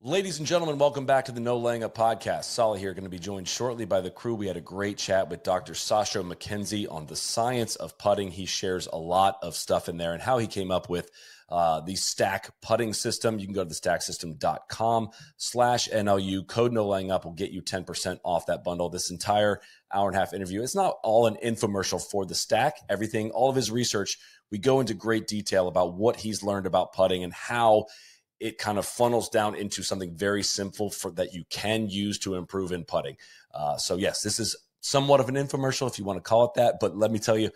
Ladies and gentlemen, welcome back to the No Laying Up podcast. Soly here, going to be joined shortly by the crew. We had a great chat with Dr. Sasho Mackenzie on the science of putting. He shares a lot of stuff in there and how he came up with the stack putting system. You can go to thestacksystem.com/NLU. Code No Laying Up will get you 10% off that bundle. This entire hour and a half interview, it's not all an infomercial for the stack. Everything, all of his research, we go into great detail about what he's learned about putting and how it kind of funnels down into something very simple for that you can use to improve in putting. So yes, this is somewhat of an infomercial if you want to call it that. But let me tell you,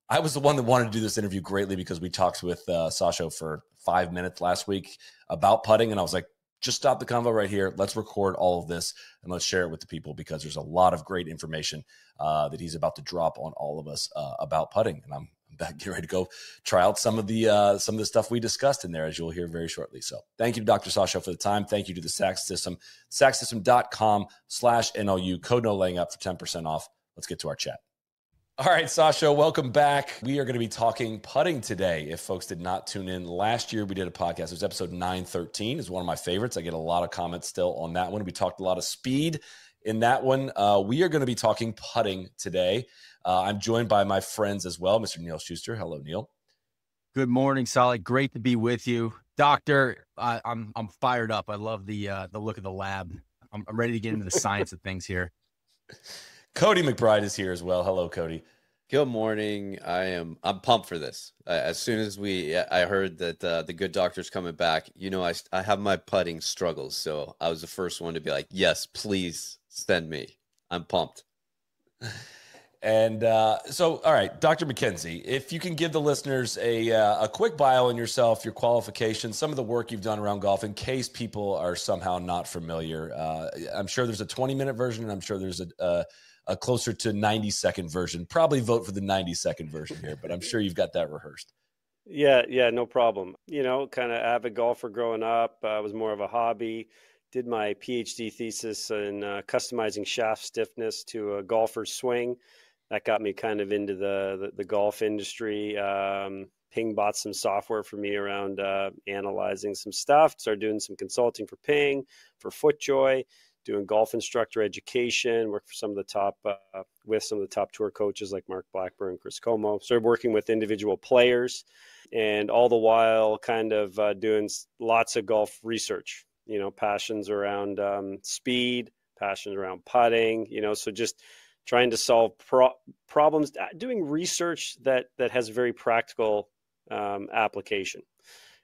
I was the one that wanted to do this interview greatly because we talked with Sasho for 5 minutes last week about putting. And I was like, just stop the convo right here. Let's record all of this and let's share it with the people because there's a lot of great information that he's about to drop on all of us about putting. And I'm getting ready to go try out some of the stuff we discussed in there, as you'll hear very shortly. So thank you to Dr. Sasho for the time. Thank you to the Stack System, stacksystem.com/NLU, code No Laying Up for 10% off. Let's get to our chat. All right, Sasho, welcome back. We are going to be talking putting today. If folks did not tune in, last year we did a podcast. It was episode 913. It's one of my favorites. I get a lot of comments still on that one. We talked a lot of speed in that one. We are going to be talking putting today. I'm joined by my friends as well, Mr. Neil Schuster. Hello, Neil. Good morning, Soly. Great to be with you, Doctor. I'm fired up. I love the look of the lab. I'm ready to get into the science of things here. Cody McBride is here as well. Hello, Cody. Good morning. I'm pumped for this. As soon as I heard that the good doctor's coming back, I have my putting struggles, so I was the first one to be like, yes, please send me. I'm pumped. And so, all right, Dr. Mackenzie, if you can give the listeners a quick bio on yourself, your qualifications, some of the work you've done around golf, in case people are somehow not familiar. I'm sure there's a 20-minute version, and I'm sure there's a closer to 90-second version. Probably vote for the 90-second version here, but I'm sure you've got that rehearsed. Yeah, no problem. Kind of avid golfer growing up. Was more of a hobby. Did my PhD thesis in customizing shaft stiffness to a golfer's swing. That got me kind of into the golf industry. Ping bought some software for me around analyzing some stuff. Started doing some consulting for Ping, for FootJoy, doing golf instructor education. Worked for some of the top with some of the top tour coaches like Mark Blackburn, Chris Como. Started working with individual players, and all the while kind of doing lots of golf research. Passions around speed, passions around putting. So just trying to solve problems, doing research that has very practical application.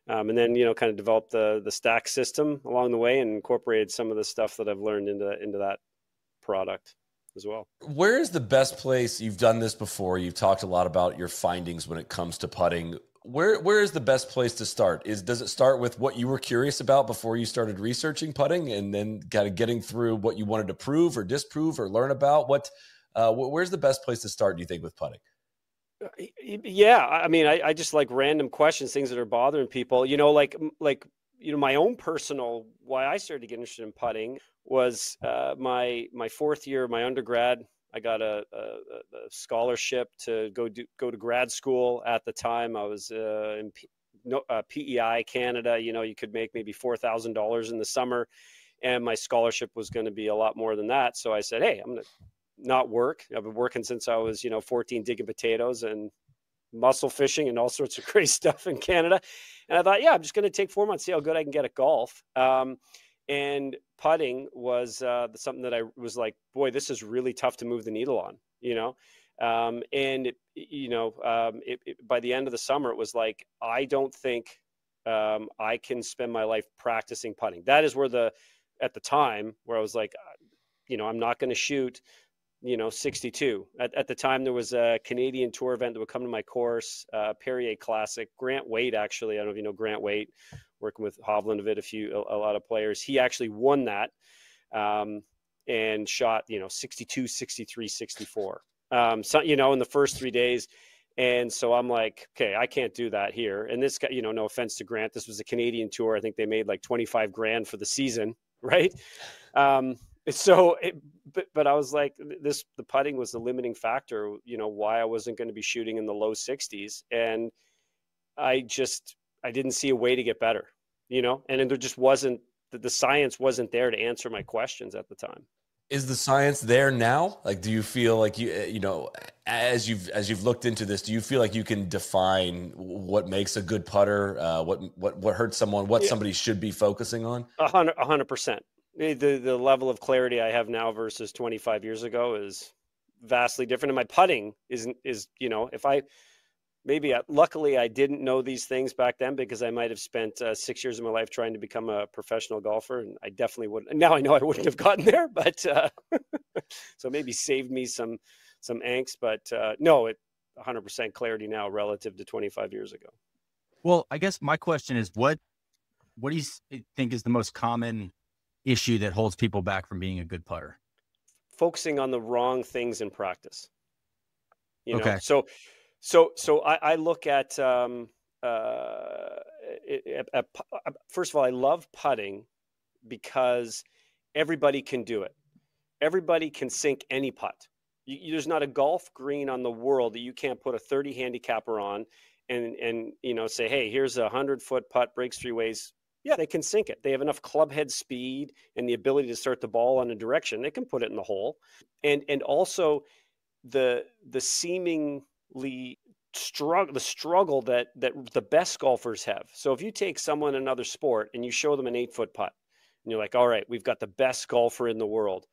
And then, kind of developed the stack system along the way and incorporated some of the stuff that I've learned into that product as well. Where is the best place? You've done this before. You've talked a lot about your findings when it comes to putting. Where is the best place to start? Does it start with what you were curious about before you started researching putting and then kind of getting through what you wanted to prove or disprove or learn about? Where's the best place to start, do you think, with putting? Yeah, I mean, I just like random questions, things that are bothering people. My own personal why I started to get interested in putting was my fourth year of my undergrad. I got a scholarship to go to grad school. At the time, I was in PEI Canada. You could make maybe $4,000 in the summer, and my scholarship was going to be a lot more than that. So I said, hey, I'm going to not work. I've been working since I was 14, digging potatoes and mussel fishing and all sorts of crazy stuff in Canada. And I thought, yeah, I'm just going to take 4 months, see how good I can get at golf. And putting was something that I was like, boy, this is really tough to move the needle on, by the end of the summer, it was like, I don't think I can spend my life practicing putting. That is where at the time where I was like, I'm not going to shoot 62. At the time, there was a Canadian Tour event that would come to my course, Perrier Classic. Grant Waite, actually, I don't know if you know Grant Waite, working with Hovland a lot of players. He actually won that and shot, 62, 63, 64. In the first 3 days. And so I'm like, okay, I can't do that here. And this guy, no offense to Grant, this was a Canadian Tour. I think they made like 25 grand for the season, right? But I was like, the putting was the limiting factor, why I wasn't going to be shooting in the low 60s. And I didn't see a way to get better, and there just wasn't the science wasn't there to answer my questions at the time. Is the science there now? Like, do you feel like as you've looked into this, do you feel like you can define what makes a good putter, what hurts someone, what somebody should be focusing on? 100%. The level of clarity I have now versus 25 years ago is vastly different. And my putting is if I luckily I didn't know these things back then, because I might have spent 6 years of my life trying to become a professional golfer, and I definitely wouldn't. Now I know I wouldn't have gotten there, but so maybe saved me some angst. But no, it 100% clarity now relative to 25 years ago. Well, I guess my question is, what do you think is the most common issue that holds people back from being a good putter? Focusing on the wrong things in practice. Okay. So I look at, first of all, I love putting because everybody can do it. Everybody can sink any putt. There's not a golf green on the world that you can't put a 30 handicapper on and say, hey, here's a 100-foot putt, breaks three ways. Yeah, they can sink it. They have enough club head speed and the ability to start the ball on a direction. They can put it in the hole. And also the seemingly struggle that the best golfers have. So if you take someone in another sport and you show them an 8-foot putt and you're like, all right, we've got the best golfer in the world.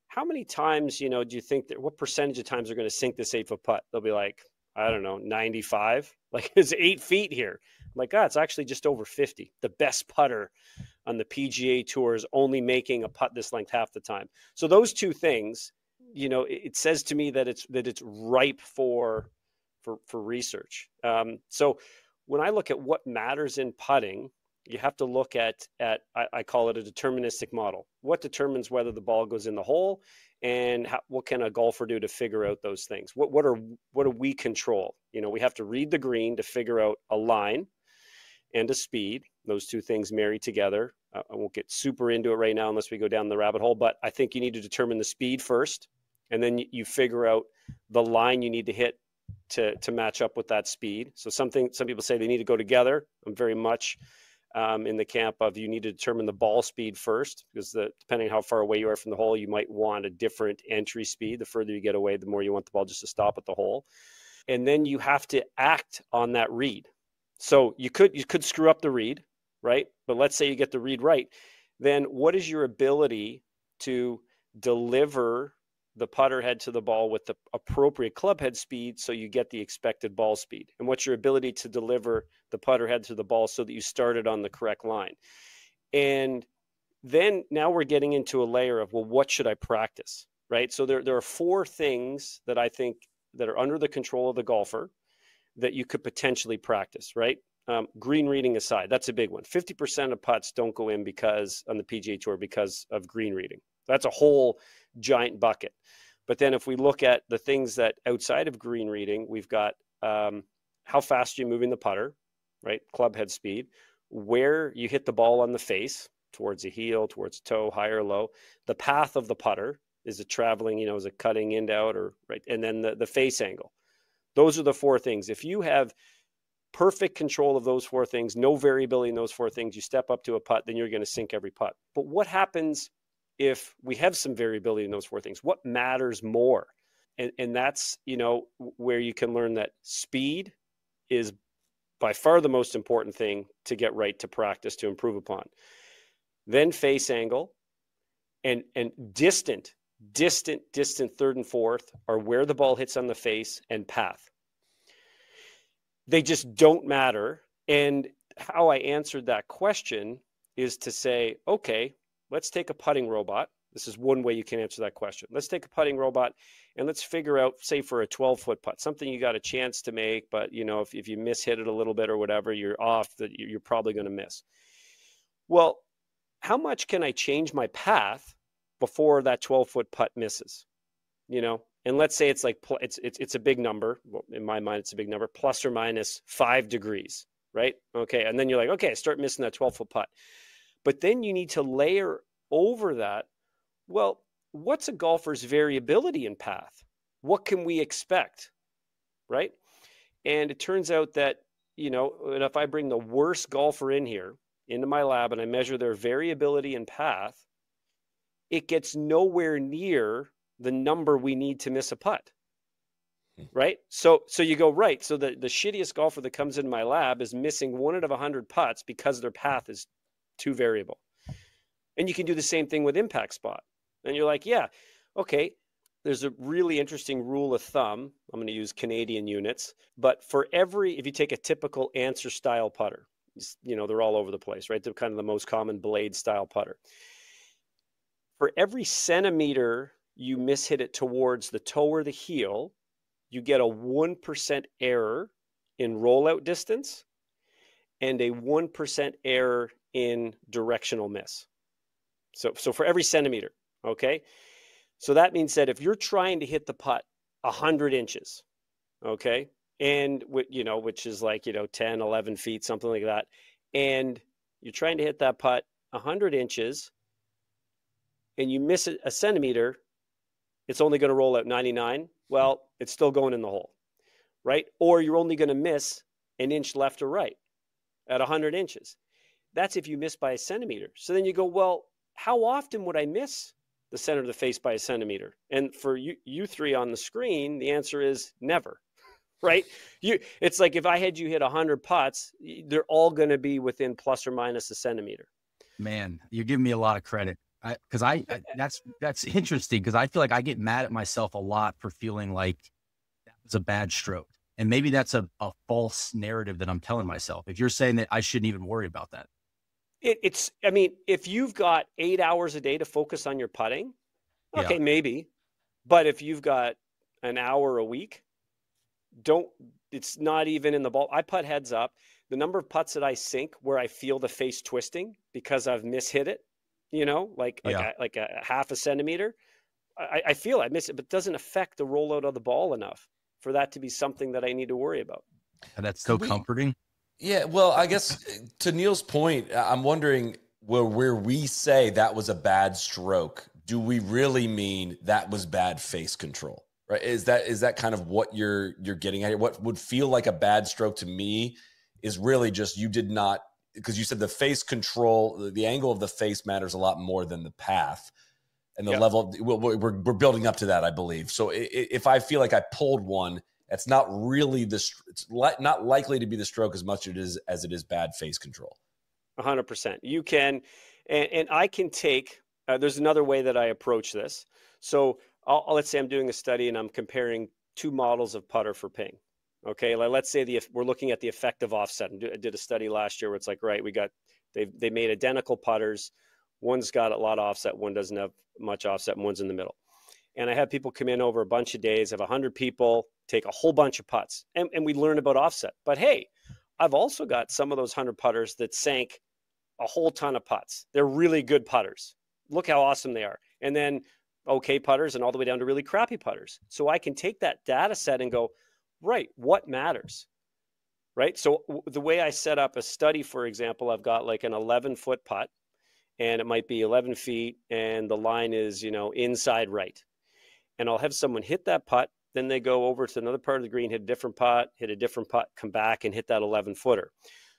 How many times, do you think what percentage of times they're going to sink this 8-foot putt? They'll be like, I don't know, 95. Like, it's 8 feet here. I'm like, it's actually just over 50. The best putter on the PGA Tour is only making a putt this length half the time. So those two things, it says to me that it's ripe for research. So when I look at what matters in putting, you have to look at I call it a deterministic model. What determines whether the ball goes in the hole, and what can a golfer do to figure out those things? What do we control? We have to read the green to figure out a line and a speed. Those two things marry together. I won't get super into it right now unless we go down the rabbit hole, but I think you need to determine the speed first, and then you figure out the line you need to hit to match up with that speed. So some people say they need to go together. I'm very much in the camp of you need to determine the ball speed first, because depending on how far away you are from the hole, you might want a different entry speed. The further you get away, the more you want the ball just to stop at the hole. And then you have to act on that read. So you could screw up the read, right? But let's say you get the read right. Then what is your ability to deliver the putter head to the ball with the appropriate club head speed so you get the expected ball speed? And what's your ability to deliver the putter head to the ball so that you started on the correct line? And then now we're getting into a layer of, well, what should I practice, right? So there are 4 things that I think that are under the control of the golfer that you could potentially practice, right? Green reading aside, that's a big one. 50% of putts don't go in on the PGA Tour because of green reading. That's a whole giant bucket. But then if we look at the things that outside of green reading, we've got how fast you're moving the putter, right? Club head speed, where you hit the ball on the face, towards the heel, towards the toe, high or low. The path of the putter, is it traveling, is it cutting in, out, or right? And then the face angle. Those are the 4 things. If you have perfect control of those 4 things, no variability in those 4 things, you step up to a putt, then you're going to sink every putt. But what happens if we have some variability in those 4 things? What matters more? And that's, where you can learn that speed is by far the most important thing to get right, to practice, to improve upon. Then face angle and distant third and fourth are where the ball hits on the face, and path. They just don't matter. And how I answered that question is to say, okay, let's take a putting robot. This is one way you can answer that question. Let's take a putting robot and let's figure out, say for a 12-foot putt, something you got a chance to make, but if you mishit it a little bit or whatever, you're off, that you're probably going to miss. Well, how much can I change my path before that 12-foot putt misses? And let's say it's like, it's a big number. Well, in my mind, it's a big number, plus or minus 5 degrees, right? Okay. And then you're like, okay, I start missing that 12-foot putt. But then you need to layer over that. Well, what's a golfer's variability in path? What can we expect, right? And it turns out that, and if I bring the worst golfer in here, into my lab and I measure their variability in path, it gets nowhere near the number we need to miss a putt. Right? So you go, right. So the shittiest golfer that comes into my lab is missing 1 out of 100 putts because their path is too variable. And you can do the same thing with impact spot. And you're like, yeah, okay, there's a really interesting rule of thumb. I'm going to use Canadian units, but if you take a typical answer style putter, they're all over the place, right? They're kind of the most common blade style putter. For every centimeter you mishit it towards the toe or the heel, you get a 1% error in rollout distance and a 1% error in directional miss. So for every centimeter, okay? So that means that if you're trying to hit the putt 100 inches, okay, and which is like 10, 11 feet, something like that, and you're trying to hit that putt 100 inches, and you miss it a centimeter, it's only going to roll out 99. Well, it's still going in the hole, right? Or you're only going to miss an inch left or right at 100 inches. That's if you miss by a centimeter. So then you go, well, how often would I miss the center of the face by a centimeter? And for you three on the screen, the answer is never, right? It's like if I had you hit 100 putts, they're all going to be within plus or minus a centimeter. Man, you're giving me a lot of credit. Because that's interesting, because I feel like I get mad at myself a lot for feeling like that was a bad stroke. And maybe that's a false narrative that I'm telling myself. If you're saying that I shouldn't even worry about that. If you've got 8 hours a day to focus on your putting, okay, Yeah. maybe. But if you've got an hour a week, it's not even in the ball. I putt heads up. The number of putts that I sink where I feel the face twisting because I've mishit it, like a half a centimeter, I feel I miss it, but it doesn't affect the rollout of the ball enough for that to be something that I need to worry about. And that's so comforting. Yeah, well, I guess to Neil's point, I'm wondering where we say that was a bad stroke, do we really mean that was bad face control? Right? Is that kind of what you're getting at here? What would feel like a bad stroke to me is really just you did not, because you said the face control, the angle of the face matters a lot more than the path and the level. We're building up to that, I believe. So if I feel like I pulled one, that's not really it's not likely to be the stroke as much as it is bad face control. 100%. You can, and I can take. There's another way that I approach this. So let's say I'm doing a study and I'm comparing 2 models of putter for ping. Okay, let's say we're looking at the effective offset. I did a study last year where it's like, right, they made identical putters. One's got a lot of offset, one doesn't have much offset, and one's in the middle. And I have people come in over a bunch of days, have 100 people, take a whole bunch of putts, and we learn about offset. But hey, I've also got some of those 100 putters that sank a whole ton of putts. They're really good putters. Look how awesome they are. And then okay putters and all the way down to really crappy putters. So I can take that data set and go, right, what matters? Right? So the way I set up a study, for example, I've got like an 11-foot putt, and it might be 11 feet, and the line is, inside right. And I'll have someone hit that putt, then they go over to another part of the green, hit a different putt, come back and hit that 11-footer.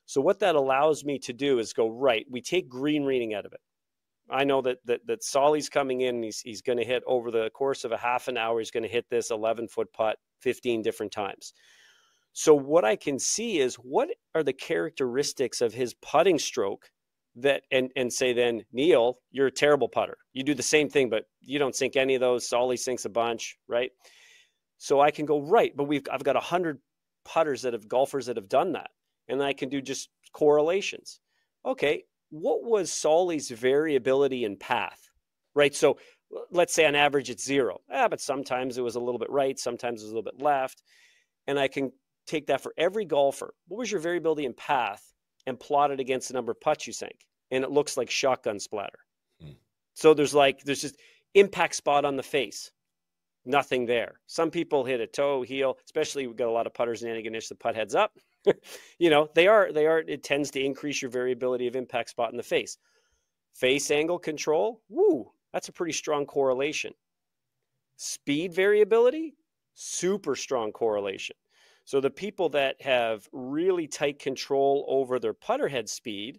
So what that allows me to do is go, right, we take green reading out of it. I know that Soly's coming in, and he's going to hit over the course of a half an hour, he's going to hit this 11-foot putt 15 different times. So what I can see is what are the characteristics of his putting stroke that, and say then, Neil, you're a terrible putter. You do the same thing, but you don't sink any of those. Soly sinks a bunch, right? So I can go, right, but I've got 100 golfers that have done that. And I can do just correlations. Okay, what was Soly's variability in path, right? So let's say on average it's 0. But sometimes it was a little bit right, sometimes it was a little bit left. And I can take that for every golfer. What was your variability in path? And plot it against the number of putts you sank. And it looks like shotgun splatter. So there's just impact spot on the face. Nothing there. Some people hit a toe, heel, especially we've got a lot of putters in Antigonish, the putt heads up. It tends to increase your variability of impact spot in the face. Face angle control, that's a pretty strong correlation. Speed variability, super strong correlation. So the people that have really tight control over their putter head speed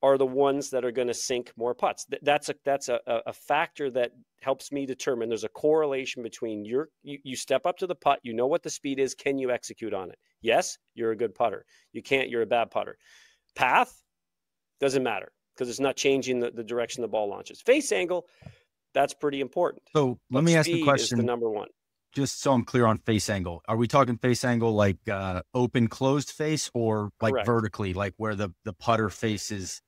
are the ones that are going to sink more putts. That's a factor that helps me determine there's a correlation between you step up to the putt, you know what the speed is, can you execute on it? Yes, you're a good putter. You can't, you're a bad putter. Path doesn't matter because it's not changing the direction the ball launches. Face angle, that's pretty important. So let me ask the question. Speed is the number one. Just so I'm clear on face angle. Are we talking face angle like open, closed face, or like Correct. vertically, like where the putter faces,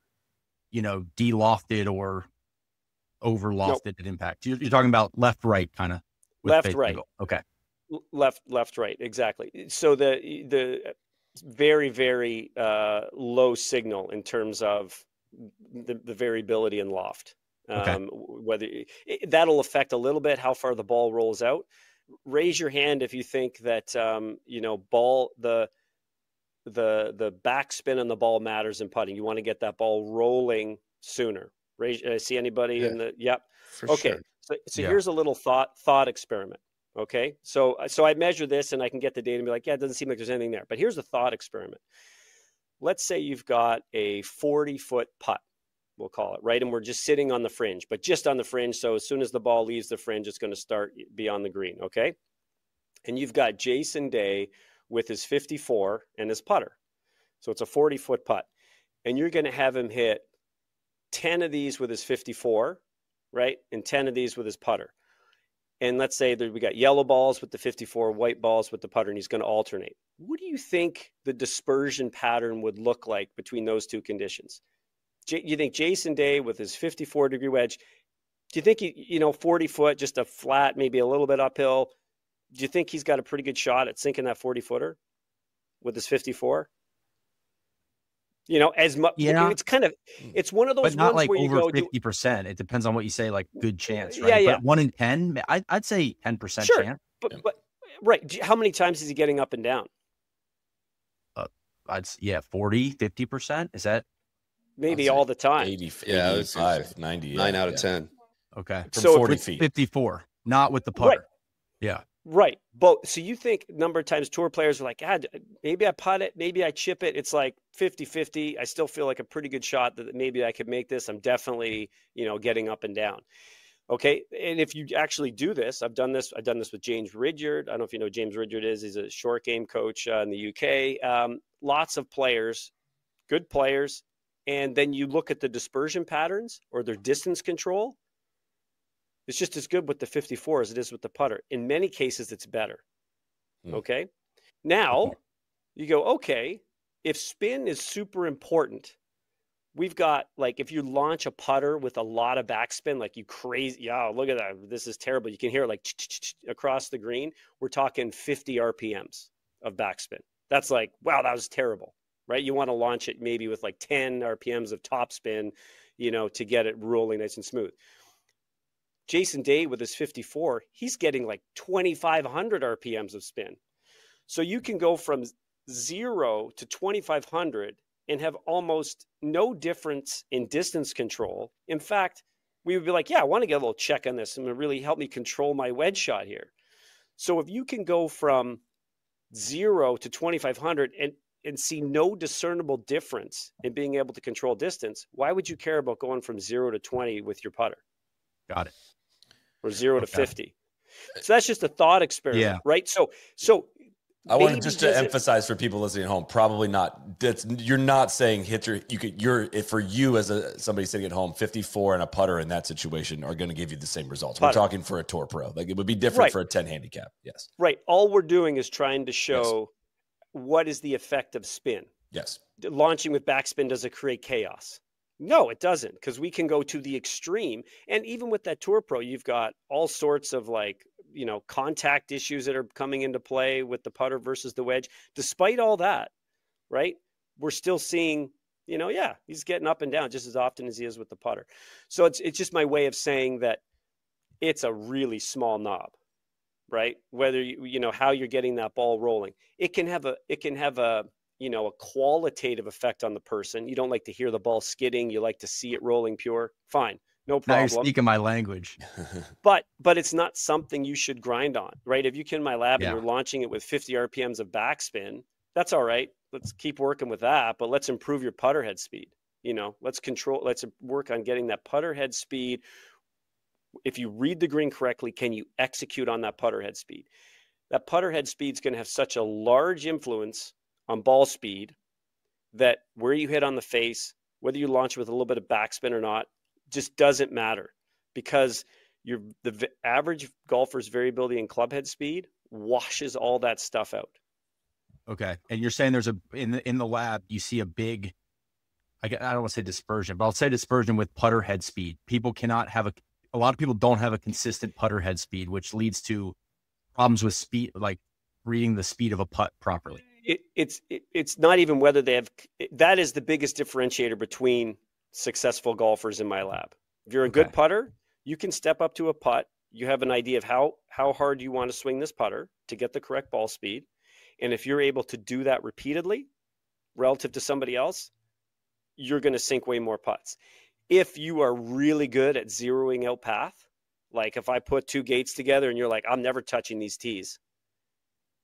de-lofted or over-lofted at impact? You're talking about left, right kind of? Left, right. Angle. Okay. Left, right. Exactly. So the very, very low signal in terms of the variability in loft. Okay. Whether that'll affect a little bit how far the ball rolls out. Raise your hand if you think that the backspin on the ball matters in putting. You want to get that ball rolling sooner. See anybody in the? Yep. Okay. Sure. So here's a little thought experiment. Okay. So I measure this and I can get the data and be like, yeah, it doesn't seem like there's anything there. But here's a thought experiment. Let's say you've got a 40-foot putt, we'll call it, right? And we're just sitting on the fringe, but just on the fringe. So as soon as the ball leaves the fringe, it's going to start beyond the green. Okay. And you've got Jason Day with his 54 and his putter. So it's a 40-foot putt. And you're going to have him hit 10 of these with his 54, right? And 10 of these with his putter. And let's say that we got yellow balls with the 54, white balls with the putter, and he's going to alternate. What do you think the dispersion pattern would look like between those two conditions? You think Jason Day with his 54-degree wedge, do you think, 40-foot, just a flat, maybe a little bit uphill, do you think he's got a pretty good shot at sinking that 40-footer with his 54? As much, it's one of those but not ones like where you over go 50%. It depends on what you say, like good chance, right? Yeah. But 1 in 10, I'd say 10% sure. chance. But right. How many times is he getting up and down? 40, 50%. Is that? Maybe all the time. 85, 90. 9 out of 10. Okay. From So 40 feet. 54, not with the putter. Right. Yeah. Right. But so you think a number of times tour players are like, God, maybe I putt it, maybe I chip it. It's like 50-50. I still feel like a pretty good shot that maybe I could make this. I'm definitely, getting up and down. Okay. And if you actually do this, I've done this with James Ridyard. I don't know if you know who James Ridyard is. He's a short game coach in the UK. Lots of players, good players. And then you look at the dispersion patterns or their distance control. It's just as good with the 54 as it is with the putter. In many cases, it's better. Okay. Now you go, okay, if spin is super important, we've got like, if you launch a putter with a lot of backspin, like you crazy, look at that. This is terrible. You can hear it like across the green. We're talking 50 RPMs of backspin. That's like, wow, that was terrible, right? You want to launch it maybe with like 10 RPMs of topspin, to get it rolling nice and smooth. Jason Day with his 54, he's getting like 2,500 RPMs of spin. So you can go from 0 to 2,500 and have almost no difference in distance control. In fact, we would be like, I want to get a little check on this and it really help me control my wedge shot here. So if you can go from 0 to 2,500 and see no discernible difference in being able to control distance, why would you care about going from 0 to 20 with your putter? Got it. Or 0 to 50. So that's just a thought experiment, right? So I want to emphasize for people listening at home, probably not. You're not saying for you as somebody sitting at home, 54 and a putter in that situation are going to give you the same results. We're talking for a tour pro. Like it would be different for a 10 handicap. Yes. Right. All we're doing is trying to show what is the effect of spin. Yes. Launching with backspin, does it create chaos? No, it doesn't, because we can go to the extreme. And even with that tour pro, you've got all sorts of contact issues that are coming into play with the putter versus the wedge. Despite all that, right, we're still seeing, he's getting up and down just as often as he is with the putter. So it's just my way of saying that it's a really small knob, right? Whether how you're getting that ball rolling, it can have a a qualitative effect on the person. You don't like to hear the ball skidding. You like to see it rolling pure. Fine. No problem. Now you're speaking my language. But it's not something you should grind on, right? If you can in my lab and you're launching it with 50 RPMs of backspin, that's all right. Let's keep working with that, but let's improve your putter head speed. let's work on getting that putter head speed. If you read the green correctly, can you execute on that putter head speed? That putter head speed is going to have such a large influence on ball speed that where you hit on the face, whether you launch with a little bit of backspin or not, just doesn't matter, because the average golfer's variability in club head speed washes all that stuff out. Okay. And you're saying there's in the lab, you see a big, I don't want to say dispersion, but I'll say dispersion with putter head speed. People cannot have a lot of people don't have a consistent putter head speed, which leads to problems with speed, like reading the speed of a putt properly. It's not even whether they have, that is the biggest differentiator between successful golfers in my lab. If you're a good putter, you can step up to a putt. You have an idea of how hard you want to swing this putter to get the correct ball speed. And if you're able to do that repeatedly relative to somebody else, you're going to sink way more putts. If you are really good at zeroing out path, like if I put two gates together and you're like, I'm never touching these tees,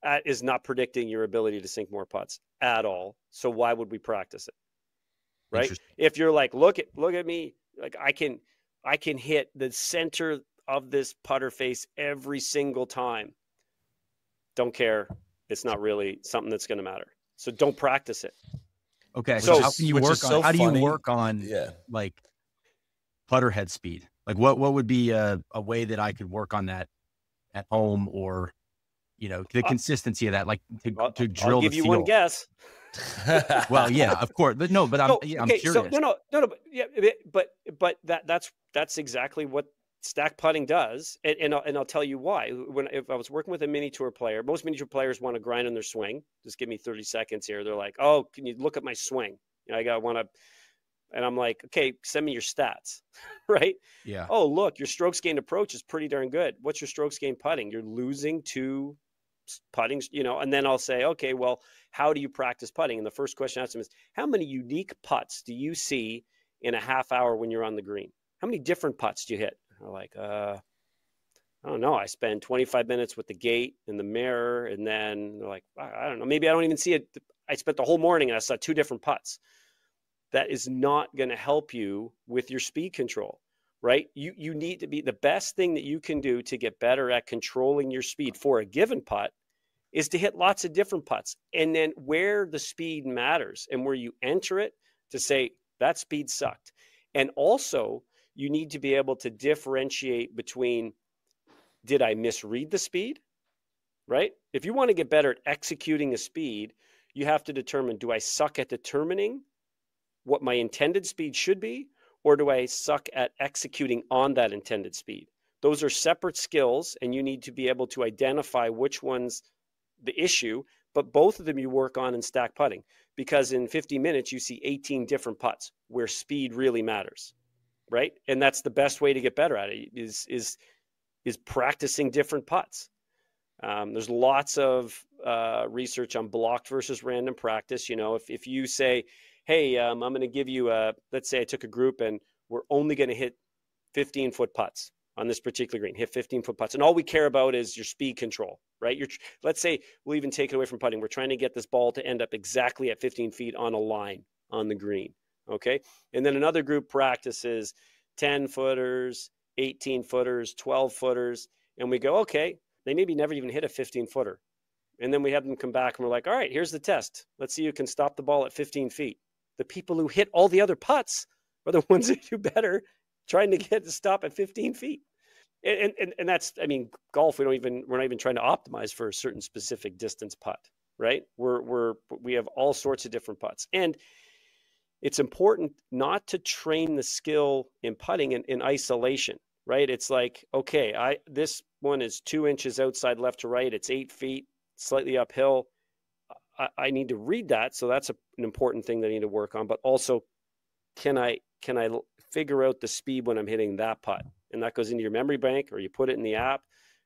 that is not predicting your ability to sink more putts at all. So why would we practice it? Right? If you're like, look at me, like I can hit the center of this putter face every single time. Don't care. It's not really something that's going to matter. So don't practice it. Okay. So how can you work on, how do you work on like putter head speed? Like what would be a way that I could work on that at home, or, the consistency of that, like to drill I'll give you one guess. Well, yeah, of course, but no, but I'm curious. So, no, but that's exactly what stack putting does, and I'll tell you why. If I was working with a mini tour player, most mini tour players want to grind on their swing. Just give me 30 seconds here. They're like, oh, can you look at my swing? And I'm like, okay, send me your stats, right? Yeah. Oh, look, your strokes gained approach is pretty darn good. What's your strokes gained putting? You're losing two puttings, and then I'll say, okay, well, how do you practice putting? And the first question I ask them is, how many unique putts do you see in a half hour when you're on the green? How many different putts do you hit? They're like, I don't know. I spend 25 minutes with the gate and the mirror. And then they're like, I don't know. Maybe I don't even see it. I spent the whole morning and I saw two different putts. That is not going to help you with your speed control, right? You need to be, the best thing that you can do to get better at controlling your speed for a given putt is to hit lots of different putts. And then where the speed matters and where you enter it, to say that speed sucked. And also you need to be able to differentiate between, did I misread the speed, right? If you want to get better at executing a speed, you have to determine, do I suck at determining what my intended speed should be, or do I suck at executing on that intended speed? Those are separate skills, and you need to be able to identify which one's the issue, but both of them you work on in stack putting, because in 50 minutes, you see 18 different putts where speed really matters, right? And that's the best way to get better at it is practicing different putts. There's lots of research on blocked versus random practice. If you say, hey, I'm going to give you let's say I took a group and we're only going to hit 15-foot putts on this particular green, hit 15-foot putts. And all we care about is your speed control, right? Let's say we'll even take it away from putting. We're trying to get this ball to end up exactly at 15 feet on a line on the green, okay? And then another group practices 10-footers, 18-footers, 12-footers, and we go, okay, they maybe never even hit a 15-footer. And then we have them come back and we're like, all right, here's the test. Let's see who can stop the ball at 15 feet. The people who hit all the other putts are the ones that do better trying to get to stop at 15 feet. And that's, golf, we're not even trying to optimize for a certain specific distance putt, right? We have all sorts of different putts. And it's important not to train the skill in putting in isolation, right? It's like, okay, this one is 2 inches outside left to right. It's 8 feet, slightly uphill. I need to read that. So that's an important thing that I need to work on. But also, can I figure out the speed when I'm hitting that putt? And that goes into your memory bank, or you put it in the app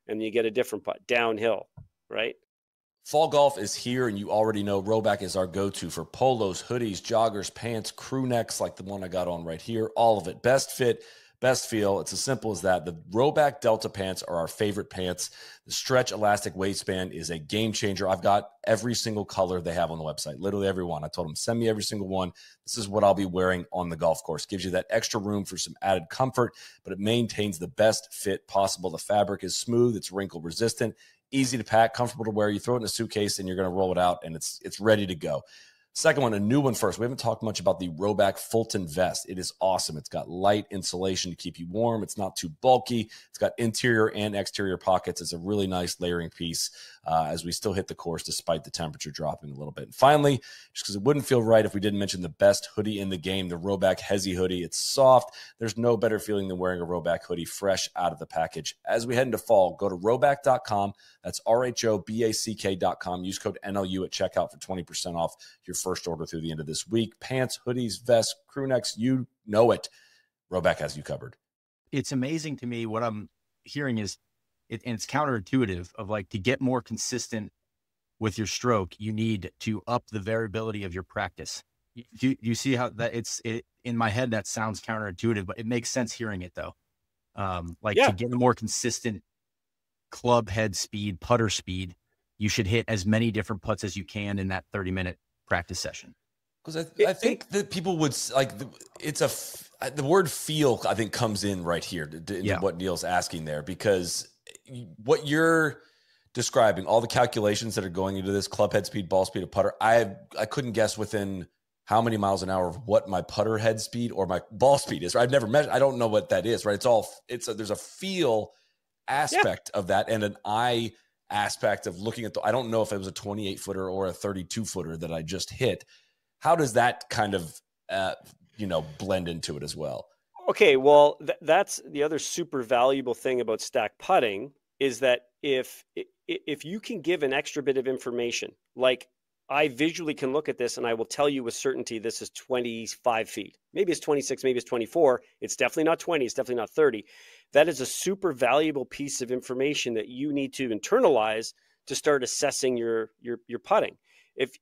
and you get a different putt downhill, right? Fall golf is here, and you already know Rhoback is our go-to for polos, hoodies, joggers, pants, crew necks like the one I got on right here. All of it. Best fit, best feel. It's as simple as that. The Rhoback Delta pants are our favorite pants. The stretch elastic waistband is a game changer. I've got every single color they have on the website, literally every one. I told them, send me every single one. This is what I'll be wearing on the golf course. Gives you that extra room for some added comfort, but it maintains the best fit possible. The fabric is smooth. It's wrinkle resistant, easy to pack, comfortable to wear. You throw it in a suitcase and you're going to roll it out and it's ready to go. Second one, a new one first. We haven't talked much about the Rhoback Fulton vest. It is awesome. It's got light insulation to keep you warm. It's not too bulky. It's got interior and exterior pockets. It's a really nice layering piece as we still hit the course despite the temperature dropping a little bit. And finally, just because it wouldn't feel right if we didn't mention the best hoodie in the game, the Rhoback Hezi hoodie. It's soft. There's no better feeling than wearing a Rhoback hoodie fresh out of the package. As we head into fall, go to rhoback.com. That's RHOBACK.com. Use code NLU at checkout for 20% off your first order through the end of this week. Pants, hoodies, vests, crew necks, you know it. Rhoback has you covered. It's amazing to me what I'm hearing is, and it's counterintuitive, of like, to get more consistent with your stroke, you need to up the variability of your practice. You see how that in my head, that sounds counterintuitive, but it makes sense hearing it though. To get a more consistent club head speed, putter speed, you should hit as many different putts as you can in that 30-minute practice session. Because I think that people would like the word feel, I think, comes in right here into what Neil's asking there, because what you're describing, all the calculations that are going into this club head speed, ball speed, of putter, I couldn't guess within how many miles an hour of what my putter head speed or my ball speed is. Right? I've never measured. I don't know what that is. Right? There's a feel aspect of that and an eye aspect of looking at I don't know if it was a 28 footer or a 32 footer that I just hit. How does that kind of, blend into it as well? Okay, well, that's the other super valuable thing about stack putting is that if you can give an extra bit of information, like I visually can look at this and I will tell you with certainty this is 25 feet. Maybe it's 26, maybe it's 24. It's definitely not 20. It's definitely not 30. That is a super valuable piece of information that you need to internalize to start assessing your putting. If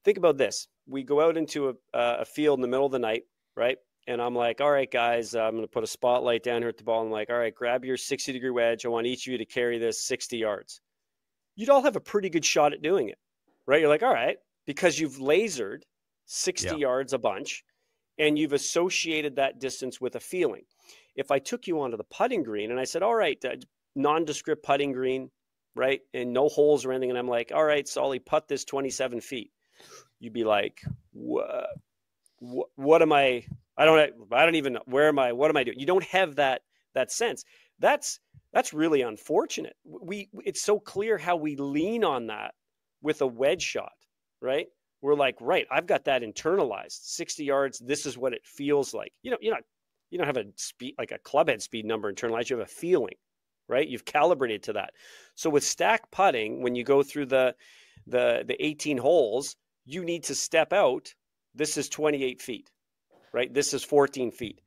think about this, we go out into a field in the middle of the night, right? And I'm like, all right, guys, I'm going to put a spotlight down here at the ball. I'm like, all right, grab your 60-degree wedge. I want each of you to carry this 60 yards. You'd all have a pretty good shot at doing it, right? You're like, all right, because you've lasered 60 yards a bunch and you've associated that distance with a feeling. If I took you onto the putting green and I said, all right, nondescript putting green, right? And no holes or anything. And I'm like, all right, Soly, putt this 27 feet. You'd be like, what am I? I don't even know. Where am I? What am I doing? You don't have that sense. That's really unfortunate. It's so clear how we lean on that with a wedge shot, right? We're like, right, I've got that internalized. 60 yards, this is what it feels like. You don't have a speed, like a club head speed number internalized. You have a feeling, right? You've calibrated to that. So with stack putting, when you go through the 18 holes, you need to step out. This is 28 feet, right? This is 14 feet.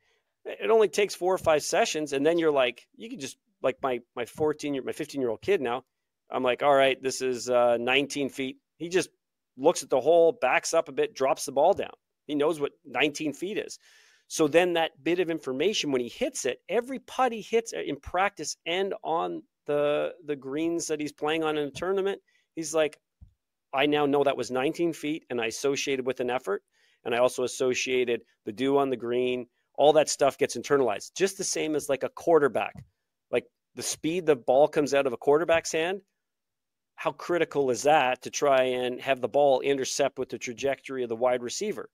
It only takes 4 or 5 sessions. And then you're like, you can just, like my 15-year-old kid now, I'm like, all right, this is 19 feet. He just looks at the hole, backs up a bit, drops the ball down. He knows what 19 feet is. So then that bit of information, when he hits it, every putt he hits in practice and on the greens that he's playing on in a tournament, he's like, I now know that was 19 feet and I associated with an effort. And I also associated the dew on the green. All that stuff gets internalized. Just the same as like a quarterback. Like the speed the ball comes out of a quarterback's hand, how critical is that to try and have the ball intercept with the trajectory of the wide receiver?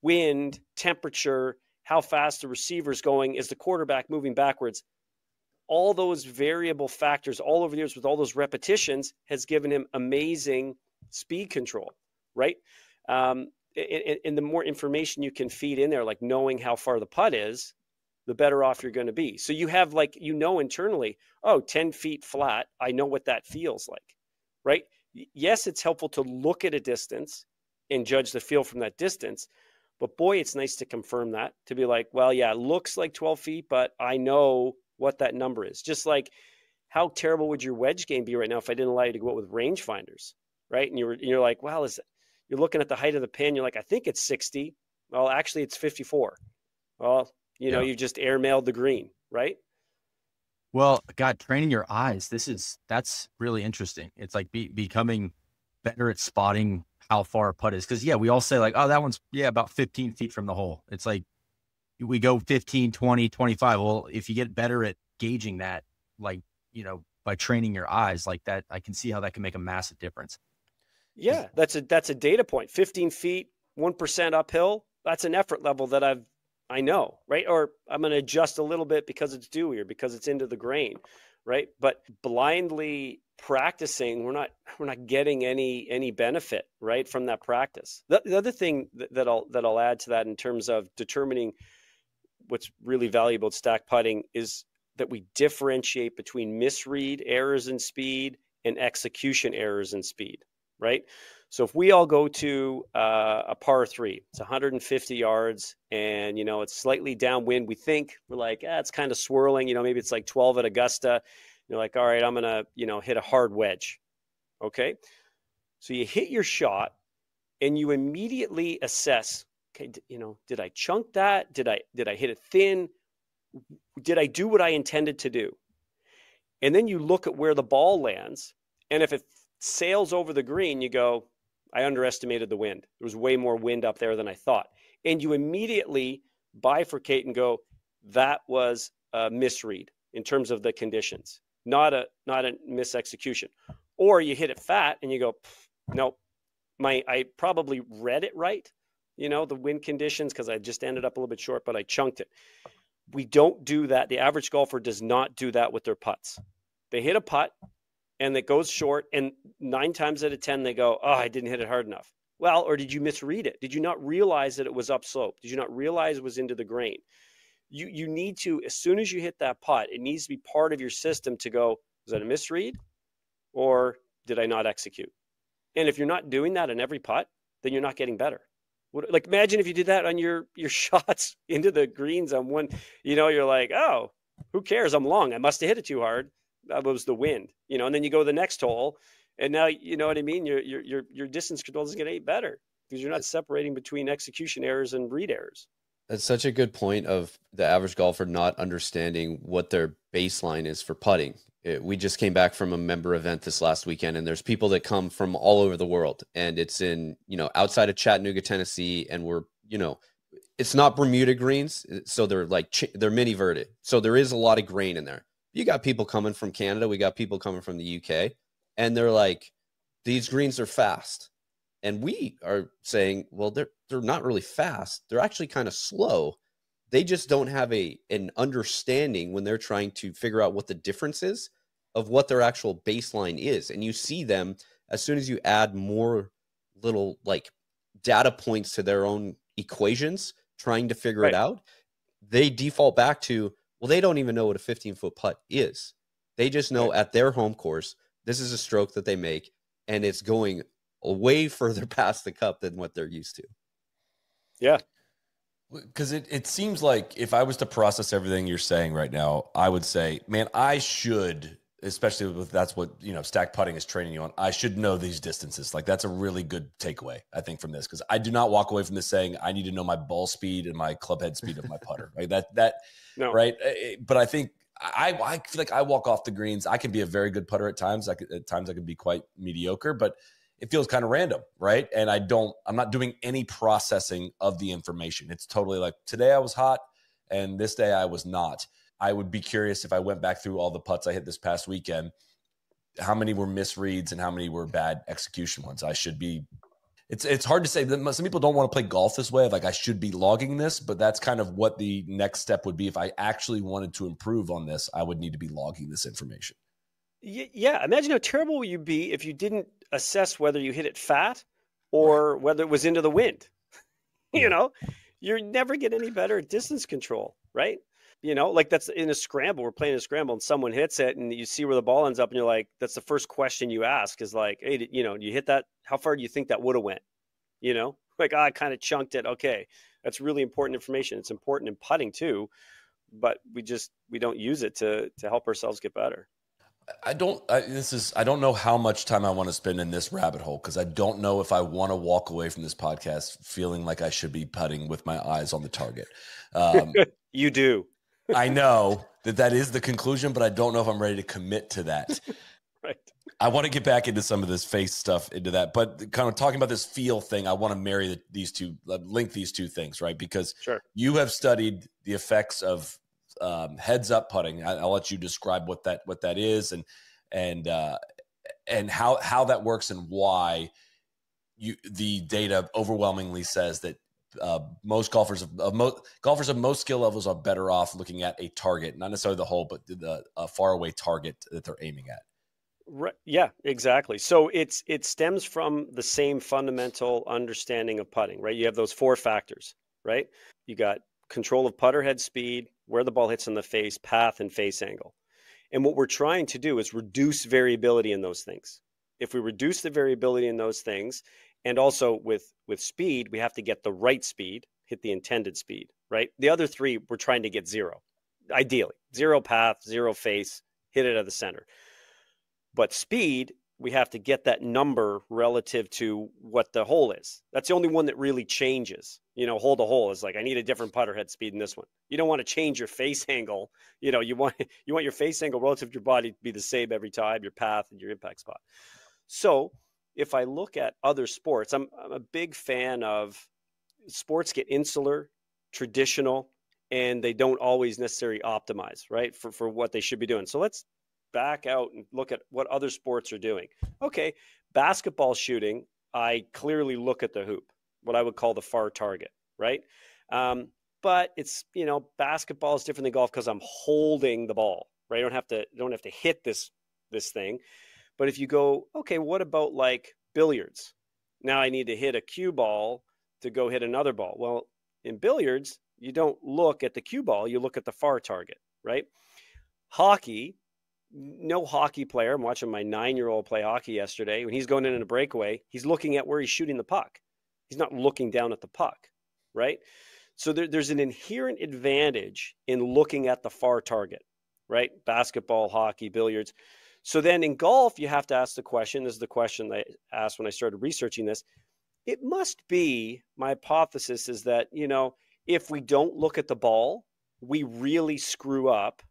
Wind, temperature, how fast the receiver's going, is the quarterback moving backwards? All those variable factors all over the years with all those repetitions has given him amazing speed control, right? And the more information you can feed in there, like knowing how far the putt is, the better off you're going to be. So you have internally, 10 feet flat. I know what that feels like, right? Yes, it's helpful to look at a distance and judge the feel from that distance. But boy, it's nice to confirm that, to be like, well, yeah, it looks like 12 feet, but I know what that number is. Just like, how terrible would your wedge game be right now if I didn't allow you to go out with rangefinders, right? And you're like, well, you're looking at the height of the pin. You're like, I think it's 60. Well, actually, it's 54. Well, You know, you just airmailed the green, right? Well, God, training your eyes. That's really interesting. It's like becoming better at spotting how far a putt is. Cause yeah, we all say like, oh, that one's about 15 feet from the hole. It's like we go 15, 20, 25. Well, if you get better at gauging that, like, by training your eyes like that, I can see how that can make a massive difference. Yeah, that's a data point. 15 feet, 1% uphill. That's an effort level that I know, right? Or I'm going to adjust a little bit because it's dewy or because it's into the grain, right? But blindly practicing, we're not getting any benefit, right, from that practice. The other thing that I'll add to that in terms of determining what's really valuable at stack putting is that we differentiate between misread errors in speed and execution errors in speed, right? So if we all go to a par 3, it's 150 yards and, it's slightly downwind, we're like, it's kind of swirling, maybe it's like 12 at Augusta. You're like, all right, I'm going to, hit a hard wedge. Okay. So you hit your shot and you immediately assess, okay, did I chunk that? Did I hit it thin? Did I do what I intended to do? And then you look at where the ball lands. And if it sails over the green, you go, I underestimated the wind. There was way more wind up there than I thought. And you immediately bifurcate and go, that was a misread in terms of the conditions, not a misexecution. Or you hit it fat and you go, nope, I probably read it right, the wind conditions, because I just ended up a little bit short, but I chunked it. We don't do that. The average golfer does not do that with their putts. They hit a putt and it goes short, and 9 times out of 10, they go, oh, I didn't hit it hard enough. Well, or did you misread it? Did you not realize that it was upslope? Did you not realize it was into the grain? You need to, as soon as you hit that putt, it needs to be part of your system to go, was that a misread or did I not execute? And if you're not doing that in every putt, then you're not getting better. Like, imagine if you did that on your shots into the greens on one, you're like, oh, who cares? I'm long. I must have hit it too hard. That was the wind, and then you go to the next hole and now, you know what I mean? Your distance control is going to get better because you're not separating between execution errors and read errors. That's such a good point of the average golfer not understanding what their baseline is for putting. We just came back from a member event this last weekend, and there's people that come from all over the world, and it's in, outside of Chattanooga, Tennessee, and we're, it's not Bermuda greens. So they're they're mini verted. So there is a lot of grain in there. You got people coming from Canada. We got people coming from the UK, and they're like, these greens are fast. And we are saying, well, they're not really fast. They're actually kind of slow. They just don't have an understanding when they're trying to figure out what the difference is of what their actual baseline is. And you see them as soon as you add more little data points to their own equations, trying to figure it out, they default back to, well, they don't even know what a 15-foot putt is. They just know at their home course, this is a stroke that they make, and it's going way further past the cup than what they're used to. Yeah. Because it seems like if I was to process everything you're saying right now, I would say, man, I should, especially if that's what, stack putting is training you on, I should know these distances. Like, that's a really good takeaway, I think, from this, because I do not walk away from this saying I need to know my ball speed and my club head speed of my putter. Right? No. Right. But I think I feel like I walk off the greens. I can be a very good putter at times. At times I can be quite mediocre, but it feels kind of random, right? And I'm not doing any processing of the information. It's totally like, today I was hot and this day I was not. I would be curious if I went back through all the putts I hit this past weekend, how many were misreads and how many were bad execution ones. It's hard to say. Some people don't want to play golf this way of I should be logging this, but that's kind of what the next step would be. If I actually wanted to improve on this, I would need to be logging this information. Yeah. Imagine how terrible you'd be if you didn't assess whether you hit it fat or whether it was into the wind. You're never get any better at distance control, right? That's in a scramble. We're playing a scramble and someone hits it and you see where the ball ends up and you're like, that's the first question you ask is like, hey, you hit that? How far do you think that would have went? I kind of chunked it. Okay. That's really important information. It's important in putting too, but we don't use it to help ourselves get better. I don't know how much time I want to spend in this rabbit hole, because I don't know if I want to walk away from this podcast feeling like I should be putting with my eyes on the target. You do. I know that is the conclusion, but I don't know if I'm ready to commit to that. Right. I want to get back into some of this face stuff into that, but kind of talking about this feel thing, I want to marry these two, link these two things, right? Because you have studied the effects of heads up putting. I'll let you describe what that is and how that works and why the data overwhelmingly says that most golfers of most skill levels are better off looking at a target, not necessarily the hole, but a far away target that they're aiming at. Right. Yeah, exactly. So it stems from the same fundamental understanding of putting, right? You have those 4 factors, right? You got control of putter head speed, where the ball hits on the face, path, and face angle. And what we're trying to do is reduce variability in those things. If we reduce the variability in those things, and also with speed, we have to get the right speed, hit the intended speed, right? The other 3, we're trying to get 0, ideally. 0 path, 0 face, hit it at the center. But speed, we have to get that number relative to what the hole is. That's the only one that really changes. Hole to hole is like, I need a different putter head speed in this one. You don't want to change your face angle. You want your face angle relative to your body to be the same every time, your path and your impact spot. So if I look at other sports, I'm a big fan of sports get insular, traditional, and they don't always necessarily optimize, right, for what they should be doing. So let's back out and look at what other sports are doing. Okay, basketball shooting, I clearly look at the hoop, what I would call the far target, right? But it's, basketball is different than golf because I'm holding the ball, right? I don't have to hit this thing. But if you go, okay, what about like billiards? Now I need to hit a cue ball to go hit another ball. Well, in billiards, you don't look at the cue ball, you look at the far target, right? Hockey, no hockey player. I'm watching my 9-year-old play hockey yesterday. When he's going in a breakaway, he's looking at where he's shooting the puck. He's not looking down at the puck, right? So there's an inherent advantage in looking at the far target, right? Basketball, hockey, billiards. So then in golf, you have to ask the question. This is the question I asked when I started researching this. It must be, my hypothesis is that, if we don't look at the ball, we really screw up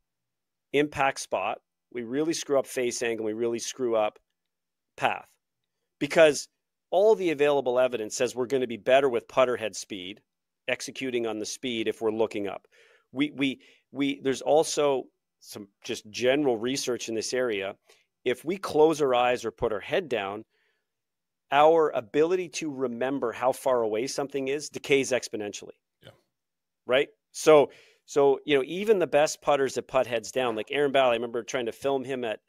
impact spot. We really screw up face angle. We really screw up path, because all the available evidence says we're going to be better with putter head speed, executing on the speed if we're looking up. There's also some just general research in this area. If we close our eyes or put our head down, our ability to remember how far away something is decays exponentially. Yeah. Right? So even the best putters that putt heads down, like Aaron Bally, I remember trying to film him at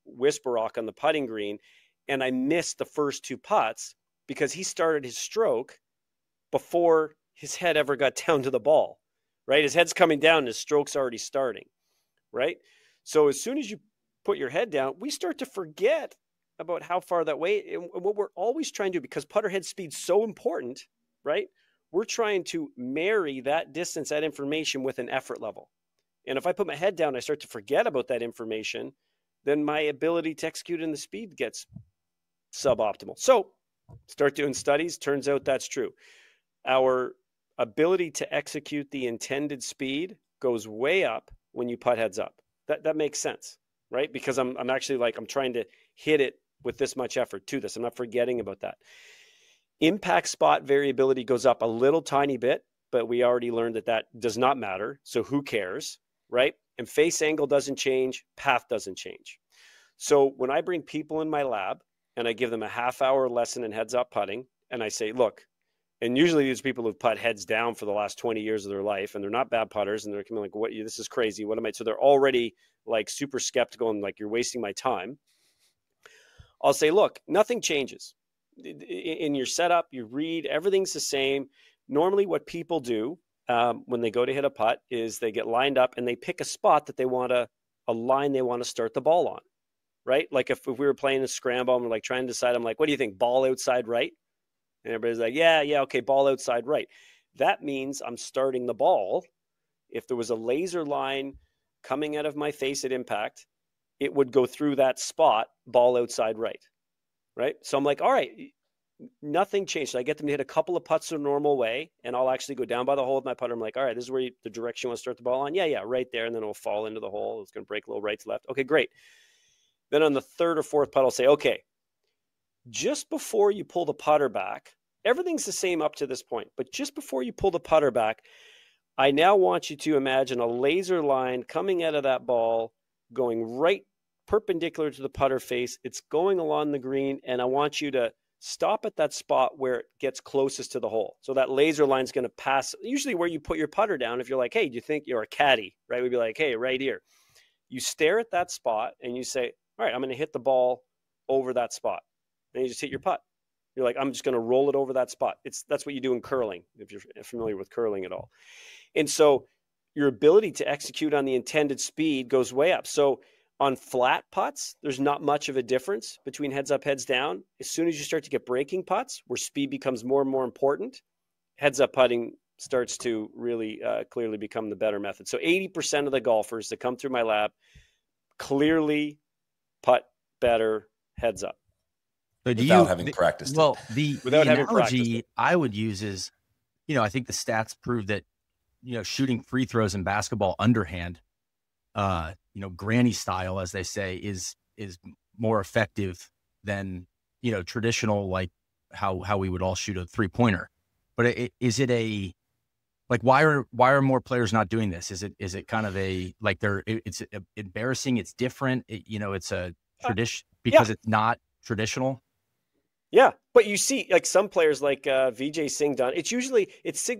Whisper Rock on the putting green, and I missed the first 2 putts because he started his stroke before his head ever got down to the ball, right? His head's coming down and his stroke's already starting, right? So as soon as you put your head down, we start to forget about how far that way, and what we're always trying to do, because putter head speed's so important, right? We're trying to marry that distance, that information with an effort level. And if I put my head down, I start to forget about that information, then my ability to execute in the speed gets suboptimal. So start doing studies. Turns out that's true. Our ability to execute the intended speed goes way up when you putt heads up. That makes sense, right? Because I'm actually I'm trying to hit it with this much effort to this. I'm not forgetting about that. Impact spot variability goes up a little tiny bit, but we already learned that does not matter. So who cares, right? And face angle doesn't change, path doesn't change. So when I bring people in my lab and I give them a half-hour lesson in heads-up putting, and I say, look, and usually these people who've putt heads down for the last 20 years of their life, and they're not bad putters, and they're coming like, "What? This is crazy. What am I?" So they're already super skeptical and you're wasting my time. I'll say, look, nothing changes. In your setup, you read, everything's the same. Normally what people do when they go to hit a putt is they get lined up and they pick a spot that they want a line they want to start the ball on, right? Like if we were playing a scramble and we're trying to decide, I'm like, what do you think? Ball outside right? And everybody's like, yeah, okay, ball outside right. That means I'm starting the ball. If there was a laser line coming out of my face at impact it would go through that spot, ball outside right. Right. So I'm like, all right, nothing changed. So I get them to hit a couple of putts the normal way, and I'll actually go down by the hole with my putter. I'm like, all right, this is where the direction you want to start the ball on. Yeah, right there. And then it'll fall into the hole. It's going to break a little right to left. Okay, great. Then on the third or fourth putt, I'll say, okay, just before you pull the putter back, everything's the same up to this point, but just before you pull the putter back, I now want you to imagine a laser line coming out of that ball, going right perpendicular to the putter face. It's going along the green, and I want you to stop at that spot where it gets closest to the hole. So that laser line is going to pass, usually where you put your putter down. If you're like, hey, do you think you're a caddy, right? We'd be like, hey, right here. You stare at that spot and you say, all right, I'm going to hit the ball over that spot. And you just hit your putt. You're like, I'm just going to roll it over that spot. That's what you do in curling, if you're familiar with curling at all. And so your ability to execute on the intended speed goes way up. So on flat putts, there's not much of a difference between heads up, heads down. As soon as you start to get breaking putts, where speed becomes more and more important, heads up putting starts to really clearly become the better method. So 80% of the golfers that come through my lab clearly putt better heads up. So without having practiced well, it. the having analogy I would use is, I think the stats prove that, shooting free throws in basketball underhand, granny style, as they say, is more effective than, traditional, like how we would all shoot a 3-pointer. But is it why are more players not doing this? Is it kind of it's embarrassing? It's different. It's a tradition because it's not traditional. Yeah, but you see, like some players like Vijay Singh done. It's usually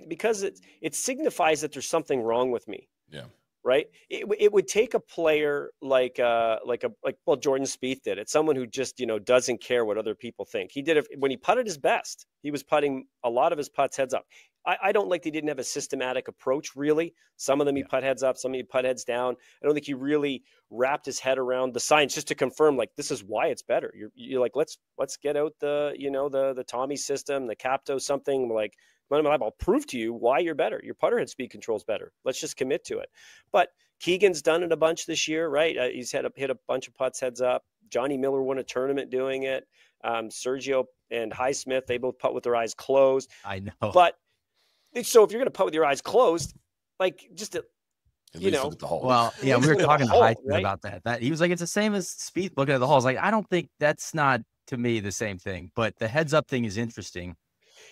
because it signifies that there's something wrong with me. Yeah. Right. It would take a player like Jordan Spieth did. It's someone who just doesn't care what other people think. He did it when he putted his best. He was putting a lot of his putts heads up. I don't like they didn't have a systematic approach, really. Some of them he putt heads up, some of he putt heads down. I don't think he really wrapped his head around the science just to confirm, like, this is why it's better. You're like, let's get out the Tommy system, the Capto something, like, I'll prove to you why you're better. Your putter head speed control's better. Let's just commit to it. But Keegan's done it a bunch this year, right? He's hit a bunch of putts heads up. Johnny Miller won a tournament doing it. Sergio and Highsmith, they both putt with their eyes closed. I know. But so if you're going to putt with your eyes closed, like just At least look at the hole. Well, yeah, we were talking to Highsmith about that. He was like, it's the same as Spieth looking at the hole. I was like, I don't think that's not, to me, the same thing. But the heads up thing is interesting.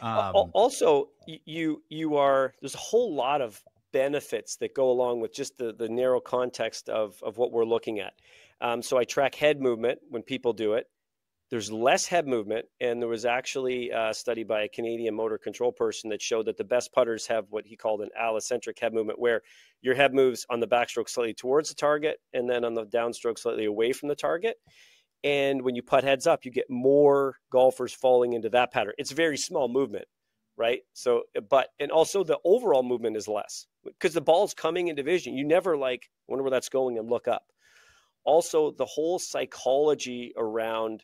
Also, there's a whole lot of benefits that go along with just the narrow context of what we're looking at. So I track head movement when people do it. There's less head movement, and there was actually a study by a Canadian motor control person that showed that the best putters have what he called an allocentric head movement, where your head moves on the backstroke slightly towards the target and then on the downstroke slightly away from the target. And when you putt heads up, you get more golfers falling into that pattern. It's a very small movement, right? So, and also the overall movement is less because the ball's coming into vision. You never wonder where that's going and look up. Also, the whole psychology around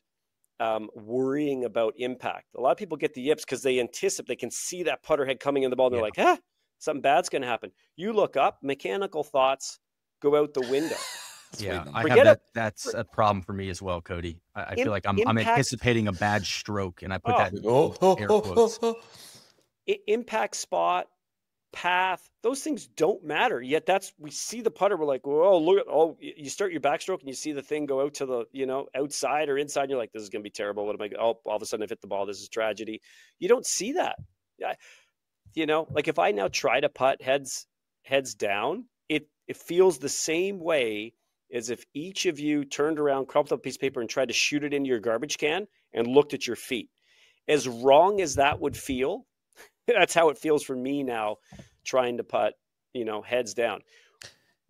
worrying about impact. A lot of people get the yips because they anticipate, they can see that putter head coming in the ball. And they're like, something bad's going to happen. You look up, mechanical thoughts go out the window. Yeah, I have that. That's a problem for me as well, Cody. I feel like I'm anticipating a bad stroke, and I put that in air quotes. Impact spot, path, those things don't matter. Yet we see the putter. We're like, oh, look at, you start your backstroke and you see the thing go out to the, outside or inside. And you're like, this is going to be terrible. What am I? Oh, all of a sudden I've hit the ball. This is tragedy. You don't see that. Like if I now try to putt heads down, it feels the same way as if each of you turned around, crumpled up a piece of paper and tried to shoot it into your garbage can and looked at your feet. As wrong as that would feel, that's how it feels for me now trying to putt, heads down.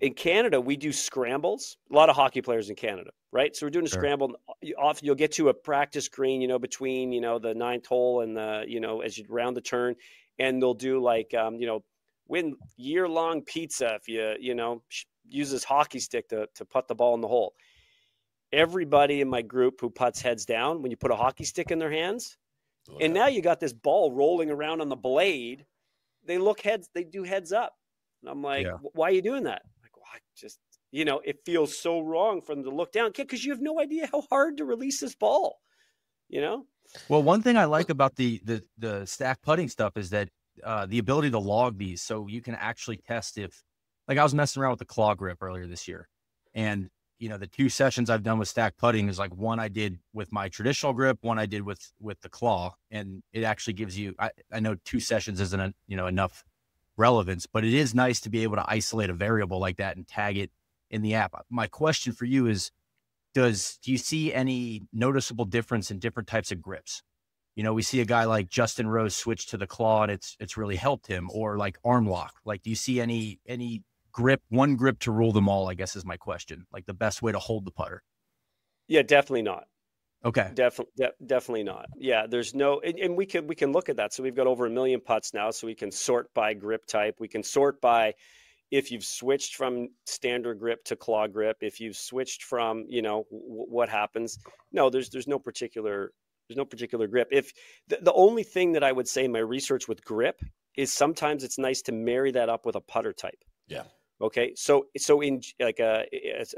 In Canada, we do scrambles. A lot of hockey players in Canada, right? So we're doing a scramble. Often you'll get to a practice green, between, the ninth hole and the, as you round the turn, and they'll do win year-long pizza if you, use this hockey stick to putt the ball in the hole. Everybody in my group who putts heads down, when you put a hockey stick in their hands, now you got this ball rolling around on the blade, they do heads up. And I'm like, why are you doing that? Like, well, I just, it feels so wrong for them to look down because you have no idea how hard to release this ball, Well, one thing I like about the stack putting stuff is that the ability to log these, so you can actually test if, like I was messing around with the claw grip earlier this year, and the 2 sessions I've done with stack putting is like one I did with my traditional grip, one I did with the claw, and it actually gives you. I know 2 sessions isn't enough relevance, but it is nice to be able to isolate a variable like that and tag it in the app. My question for you is, do you see any noticeable difference in different types of grips? We see a guy like Justin Rose switch to the claw and it's really helped him, or like arm lock. Like, do you see any one grip to rule them all, I guess is my question. Like the best way to hold the putter. Yeah, definitely not. Okay. Definitely not. Yeah, there's no, and we can look at that. So we've got over 1 million putts now. So we can sort by grip type. We can sort by if you've switched from standard grip to claw grip, if you've switched from, what happens. No, there's no particular grip. If the only thing that I would say in my research with grip is sometimes it's nice to marry that up with a putter type. Yeah. Okay. So in like a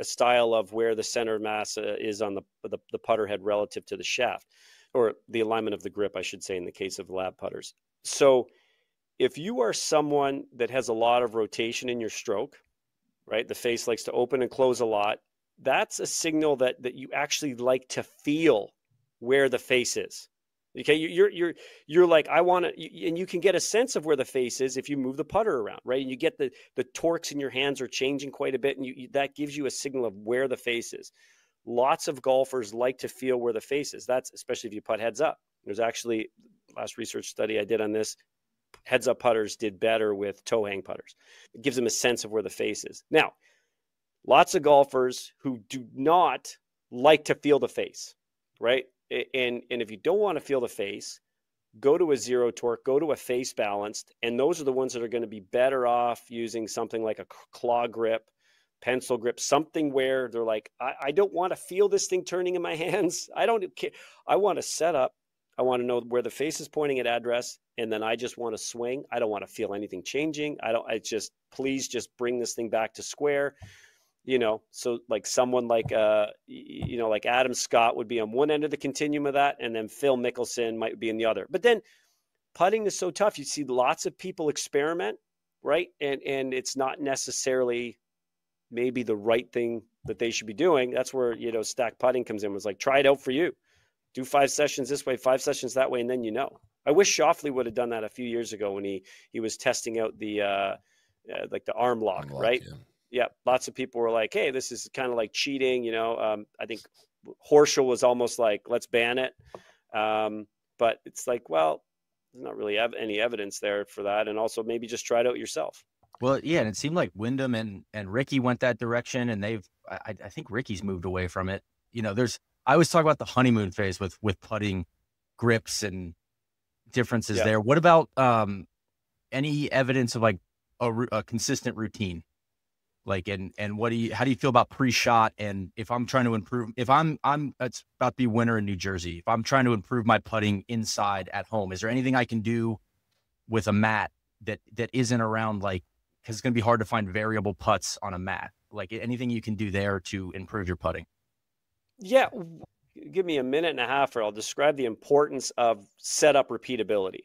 style of where the center of mass is on the putter head relative to the shaft, or the alignment of the grip, I should say, in the case of lab putters. So if you are someone that has a lot of rotation in your stroke, right? The face likes to open and close a lot. That's a signal that you actually like to feel where the face is. Okay, you're like, I want to, and you can get a sense of where the face is if you move the putter around, right? And you get the torques in your hands are changing quite a bit, and that gives you a signal of where the face is. Lots of golfers like to feel where the face is. That's especially if you putt heads up. There's actually last research study I did on this. Heads up putters did better with toe hang putters. It gives them a sense of where the face is. Now, lots of golfers who do not like to feel the face, right? And if you don't want to feel the face, go to a zero torque, go to a face balanced, and those are the ones that are going to be better off using something like a claw grip, pencil grip, something where they're like, I don't want to feel this thing turning in my hands. I don't care. I want to set up. I want to know where the face is pointing at address, and then I just want to swing. I don't want to feel anything changing. Please just bring this thing back to square. So like someone like, like Adam Scott would be on one end of the continuum of that. And then Phil Mickelson might be in the other. But then putting is so tough. You see lots of people experiment, right? And it's not necessarily maybe the right thing that they should be doing. That's where, stack putting comes in. It was like, try it out for you. Do 5 sessions this way, 5 sessions that way. And then, I wish Shoffley would have done that a few years ago when he was testing out the, like the arm lock, right? Yeah, lots of people were like, hey, this is kind of like cheating. I think Horschel was almost like, let's ban it. But it's like, well, there's not really any evidence there for that. And also maybe just try it out yourself. Well, yeah, and it seemed like Wyndham and Ricky went that direction, and I think Ricky's moved away from it. I always talk about the honeymoon phase with putting grips and differences there. What about any evidence of like a consistent routine? Like, and how do you feel about pre-shot? And if I'm trying to improve, it's about to be winter in New Jersey. If I'm trying to improve my putting inside at home, is there anything I can do with a mat that isn't around, like, because it's going to be hard to find variable putts on a mat? Like anything you can do there to improve your putting? Yeah. Give me a minute and a half or I'll describe the importance of setup repeatability.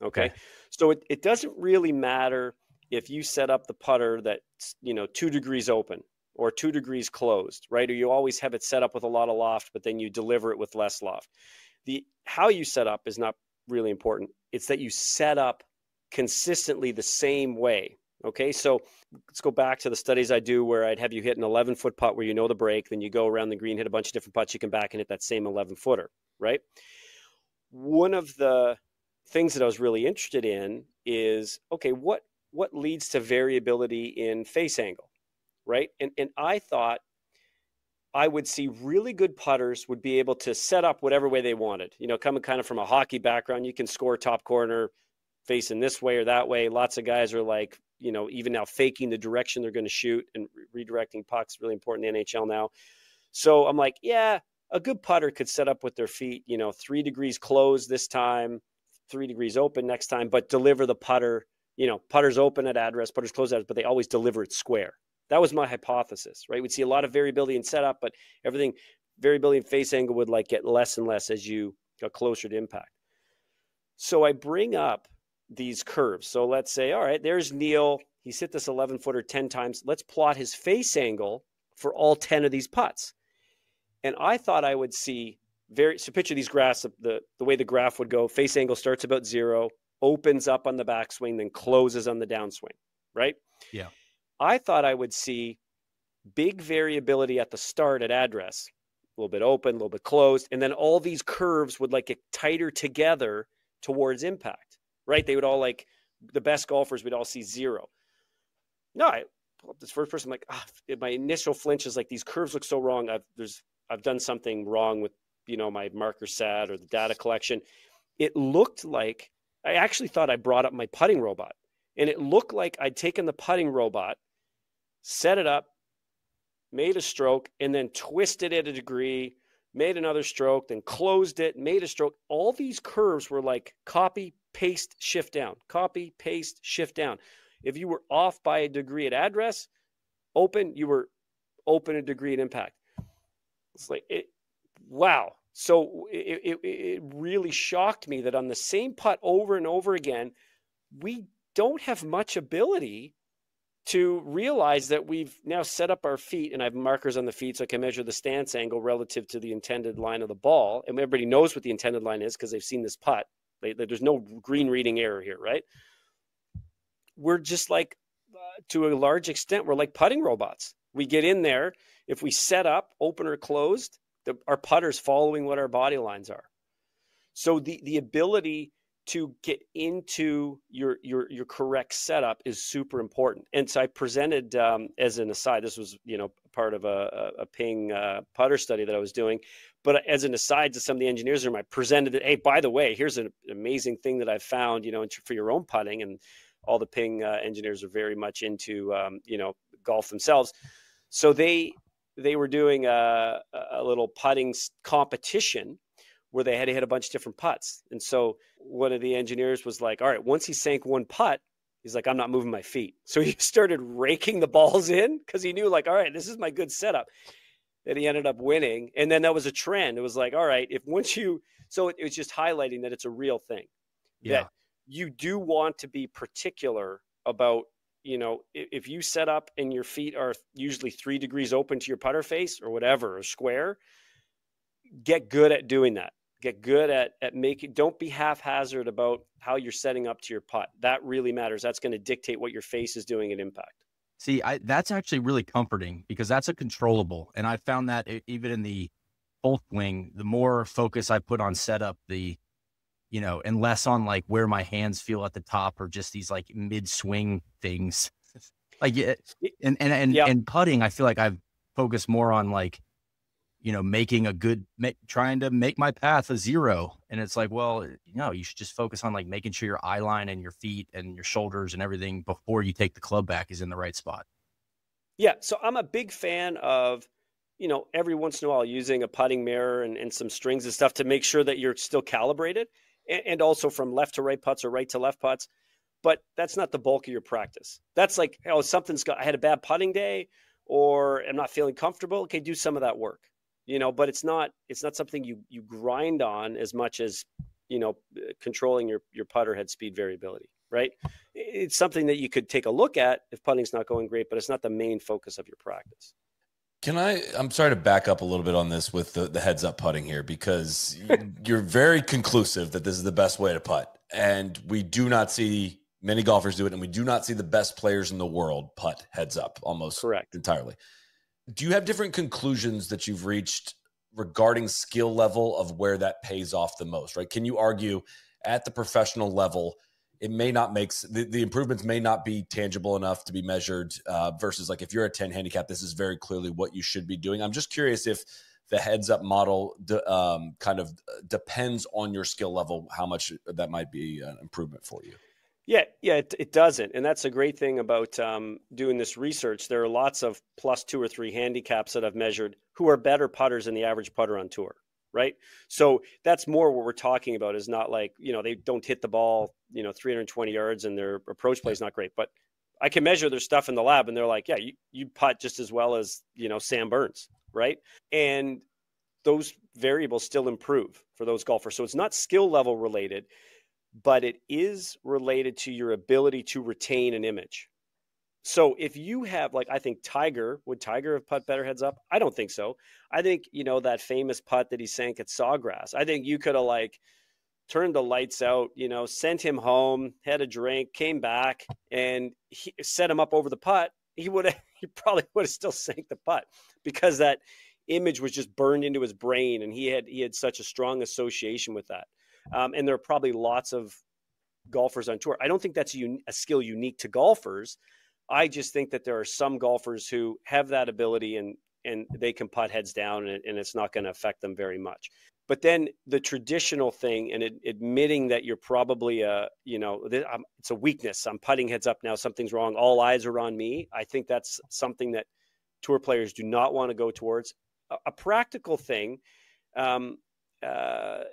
Okay. So it doesn't really matter if you set up the putter that's, 2 degrees open or 2 degrees closed, right? Or you always have it set up with a lot of loft, but then you deliver it with less loft. How you set up is not really important. It's that you set up consistently the same way. Okay. So let's go back to the studies I do where I'd have you hit an 11-foot putt where the break, then you go around the green, hit a bunch of different putts, you come back and hit that same 11-footer, right? One of the things that I was really interested in is, okay, what leads to variability in face angle, right? And I thought I would see really good putters would be able to set up whatever way they wanted. Coming kind of from a hockey background, you can score top corner facing this way or that way. Lots of guys are like, even now faking the direction they're going to shoot and redirecting pucks, really important in the NHL now. So I'm like, yeah, a good putter could set up with their feet, 3 degrees closed this time, 3 degrees open next time, but deliver the putter. Putters open at address, putters close at address, but they always deliver it square. That was my hypothesis, right? We'd see a lot of variability in setup, but variability in face angle would like get less and less as you got closer to impact. So I bring up these curves. So let's say, all right, there's Neil. He's hit this 11-footer 10 times. Let's plot his face angle for all 10 of these putts. And I thought I would see so picture these graphs, the way the graph would go. Face angle starts about 0, opens up on the backswing, then closes on the downswing, right? Yeah. I thought I would see big variability at the start at address, a little bit open, a little bit closed, and then all these curves would like get tighter together towards impact, right? They would all like, the best golfers would all see 0. No, I pull up this first person, I'm like, my initial flinch is like, these curves look so wrong. I've done something wrong with, my marker set or the data collection. It looked like, I actually thought I brought up my putting robot, and it looked like I'd taken the putting robot, set it up, made a stroke, and then twisted it a degree, made another stroke, then closed it, made a stroke. All these curves were like copy, paste, shift down, copy, paste, shift down. If you were off by a degree at address, you were open a degree at impact. It's like, wow. So it really shocked me that on the same putt over and over again, we don't have much ability to realize that we've now set up our feet, and I have markers on the feet so I can measure the stance angle relative to the intended line of the ball. And everybody knows what the intended line is because they've seen this putt. There's no green reading error here, right? We're just like, to a large extent, we're like putting robots. We get in there. If we set up, open or closed, our putter's following what our body lines are. So the ability to get into your correct setup is super important. And so I presented as an aside, this was, part of a ping putter study that I was doing, but as an aside to some of the engineers in the room, I presented it. Hey, by the way, here's an amazing thing that I've found, for your own putting. And all the ping engineers are very much into, golf themselves. So they were doing a little putting competition where they had to hit a bunch of different putts. And so one of the engineers was like, all right, once he sank one putt, he's like, I'm not moving my feet. So he started raking the balls in because he knew, like, all right, this is my good setup. And he ended up winning. And then that was a trend. It was like, all right, so it was just highlighting that it's a real thing. Yeah. That you do want to be particular about, if you set up and your feet are usually 3 degrees open to your putter face or whatever, or square, get good at doing that. Get good at making, don't be haphazard about how you're setting up to your putt. That really matters. That's going to dictate what your face is doing at impact. See, that's actually really comforting because that's a controllable. And I found that even in the full swing, the more focus I put on setup, and less on like where my hands feel at the top or just these like mid swing things. Like, and putting, I feel like I've focused more on like, making trying to make my path a 0. And it's like, well, you should just focus on like making sure your eye line and your feet and your shoulders and everything before you take the club back is in the right spot. Yeah. So I'm a big fan of, every once in a while using a putting mirror and some strings and stuff to make sure that you're still calibrated, and also from left to right putts or right to left putts. But that's not the bulk of your practice. That's like, I had a bad putting day or I'm not feeling comfortable. Okay, do some of that work. But it's not something you grind on as much as, controlling your putter head speed variability, right? It's something that you could take a look at if putting's not going great, but it's not the main focus of your practice. I'm sorry to back up a little bit on this with the heads up putting here, because you're very conclusive that this is the best way to putt. And we do not see many golfers do it. And we do not see the best players in the world putt heads up almost correct entirely. Do you have different conclusions that you've reached regarding skill level of where that pays off the most, right? Can you argue at the professional level, it may not make the improvements may not be tangible enough to be measured versus like if you're a 10 handicap, this is very clearly what you should be doing. I'm just curious if the heads up model kind of depends on your skill level, how much that might be an improvement for you. Yeah, it doesn't. And that's a great thing about doing this research. There are lots of +2 or 3 handicaps that I've measured who are better putters than the average putter on tour, right? So that's more what we're talking about, is not like, they don't hit the ball, 320 yards and their approach play is not great. But I can measure their stuff in the lab and they're like, yeah, you putt just as well as, Sam Burns, right? And those variables still improve for those golfers. So it's not skill level related, but it is related to your ability to retain an image. So if you have, like, I think would Tiger have putt better heads up? I don't think so. I think, that famous putt that he sank at Sawgrass, I think you could have turned the lights out, sent him home, had a drink, came back, and set him up over the putt. He probably would have still sank the putt, because that image was just burned into his brain, and he had such a strong association with that. And there are probably lots of golfers on tour. I don't think that's a skill unique to golfers. I just think that there are some golfers who have that ability and they can putt heads down, and it's not going to affect them very much. But then the traditional thing, and admitting that you're probably it's a weakness. I'm putting heads up now. Something's wrong. All eyes are on me. I think that's something that tour players do not want to go towards. A practical thing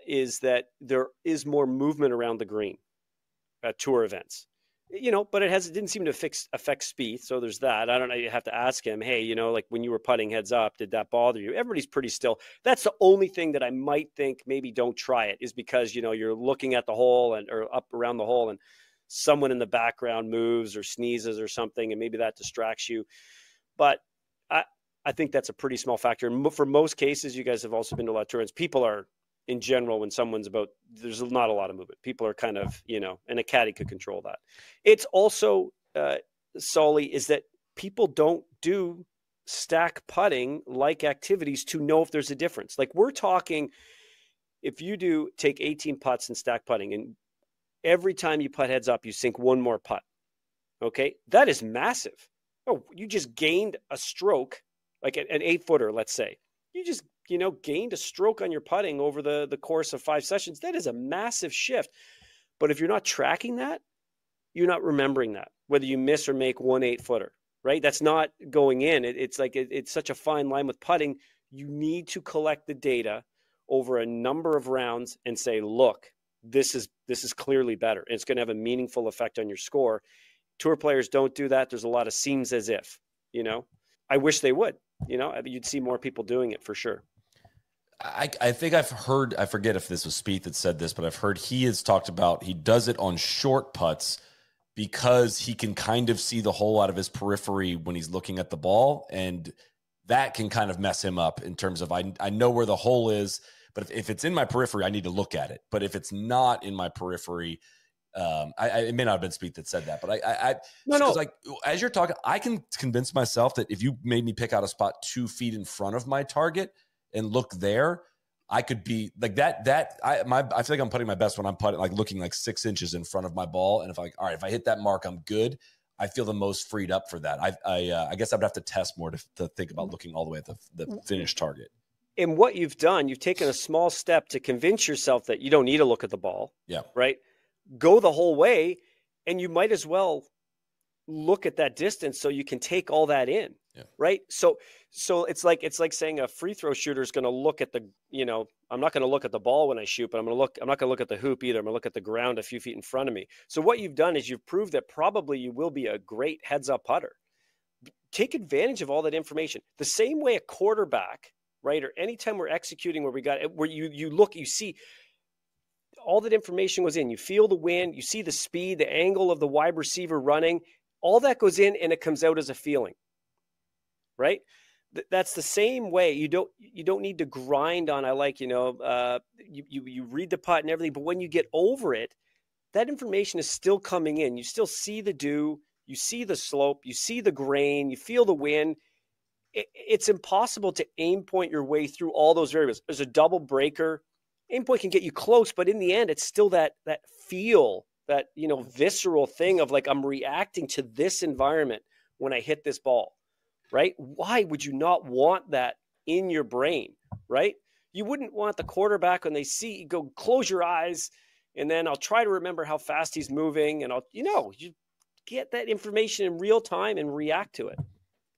is that there is more movement around the green at tour events. But it didn't seem to affect Spieth. So there's that. I don't know. You have to ask him, hey, like when you were putting heads up, did that bother you? Everybody's pretty still. That's the only thing that I might think maybe don't try it, is because, you're looking at the hole or up around the hole, and someone in the background moves or sneezes or something, and maybe that distracts you. But I think that's a pretty small factor. And for most cases, you guys have also been to a lot of tournaments. People are, in general, when someone's there's not a lot of movement. People are kind of, and a caddy could control that. It's also, Soly, is that people don't do stack putting like activities to know if there's a difference. Like, we're talking, if you take 18 putts and stack putting, and every time you putt heads up, you sink one more putt. Okay. That is massive. Oh, you just gained a stroke, like an 8-footer, let's say. You just, gained a stroke on your putting over the course of 5 sessions. That is a massive shift. But if you're not tracking that, you're not remembering that, whether you miss or make one 8-footer, right? That's not going in. It's such a fine line with putting. You need to collect the data over a number of rounds and say, look, this is clearly better. And it's going to have a meaningful effect on your score. Tour players don't do that. There's a lot of seems as if, I wish they would, you'd see more people doing it for sure. I think I've heard, I forget if this was Spieth that said this, but I've heard he has talked about, he does it on short putts because he can kind of see the hole out of his periphery when he's looking at the ball. And that can kind of mess him up in terms of, I know where the hole is, but if it's in my periphery, I need to look at it. But if it's not in my periphery, it may not have been Spieth that said that, but no. Like, as you're talking, I can convince myself that if you made me pick out a spot 2 feet in front of my target and look there, I could be like that. I feel like I'm putting my best when I'm putting, like looking like 6 inches in front of my ball. And if all right, if I hit that mark, I'm good. I feel the most freed up for that. I guess I would have to test more to think about looking all the way at the finished target. And what you've done, you've taken a small step to convince yourself that you don't need to look at the ball. Yeah. Right. Go the whole way, and you might as well look at that distance so you can take all that in. Yeah. Right. So it's like saying a free throw shooter is going to look at I'm not going to look at the ball when I shoot, but I'm not going to look at the hoop either. I'm going to look at the ground a few feet in front of me. So what you've done is you've proved that probably you will be a great heads up putter. Take advantage of all that information. The same way a quarterback, right? Or anytime we're executing where you look, you see all that information goes in. You feel the wind, you see the speed, the angle of the wide receiver running, all that goes in and it comes out as a feeling, right? That's the same way. You don't need to grind on, you read the putt and everything, but when you get over it, that information is still coming in. You still see the dew, you see the slope, you see the grain, you feel the wind. It's impossible to aim point your way through all those variables. There's a double breaker. Aim point can get you close, but in the end, it's still that feel, that, visceral thing of like, I'm reacting to this environment when I hit this ball, right? Why would you not want that in your brain, right? You wouldn't want the quarterback when they see you go, close your eyes, and then I'll try to remember how fast he's moving, and you get that information in real time and react to it.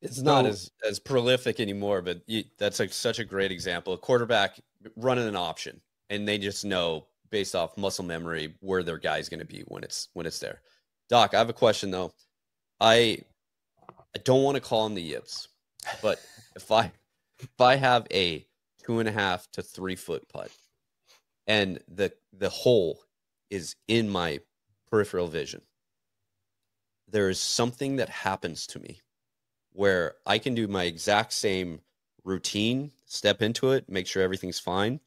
It's not as prolific anymore, but that's like such a great example. A quarterback running an option, and they just know based off muscle memory where their guy's going to be when it's there. Doc, I have a question though. I don't want to call them the yips, but if I have a 2.5 to 3 foot putt and the hole is in my peripheral vision, there is something that happens to me where I can do my exact same routine, step into it, make sure everything's fine.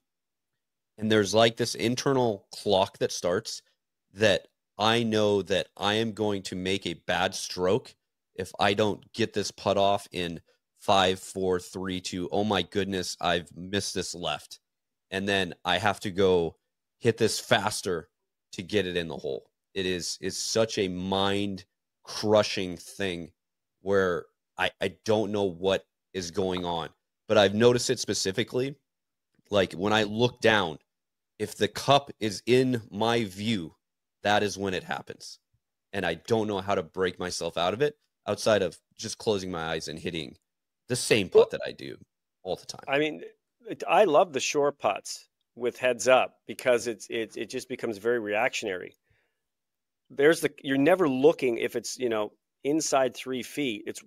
And there's like this internal clock that starts that I know that I am going to make a bad stroke if I don't get this putt off in 5, 4, 3, 2. Oh my goodness, I've missed this left. And then I have to go hit this faster to get it in the hole. It is such a mind crushing thing where I don't know what is going on, but I've noticed it specifically. Like when I look down, if the cup is in my view, that is when it happens. And I don't know how to break myself out of it outside of just closing my eyes and hitting the same putt that I do all the time. I mean, I love the short putts with heads up because it just becomes very reactionary. You're never looking if it's, inside 3 feet.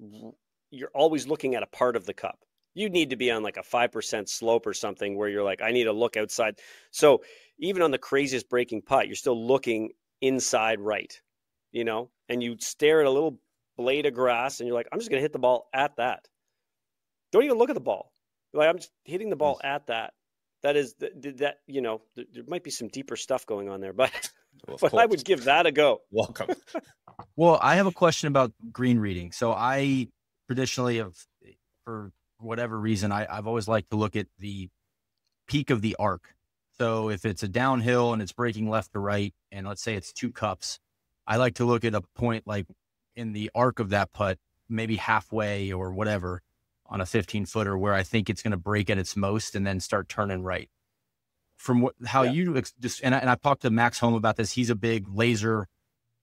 You're always looking at a part of the cup. You need to be on like a 5% slope or something where you're like, I need to look outside. So even on the craziest breaking putt, you're still looking inside right, and you stare at a little blade of grass and you're like, I'm just going to hit the ball at that. Don't even look at the ball. You're like, I'm just hitting the ball at that. That is that, there might be some deeper stuff going on there, but I would give that a go. Welcome. Well, I have a question about green reading. So I traditionally for whatever reason, I've always liked to look at the peak of the arc. So if it's a downhill and it's breaking left to right, and let's say it's 2 cups, I like to look at a point like in the arc of that putt, maybe halfway or whatever on a 15-footer where I think it's going to break at its most and then start turning right. From you just, and I've talked to Max Home about this. He's a big laser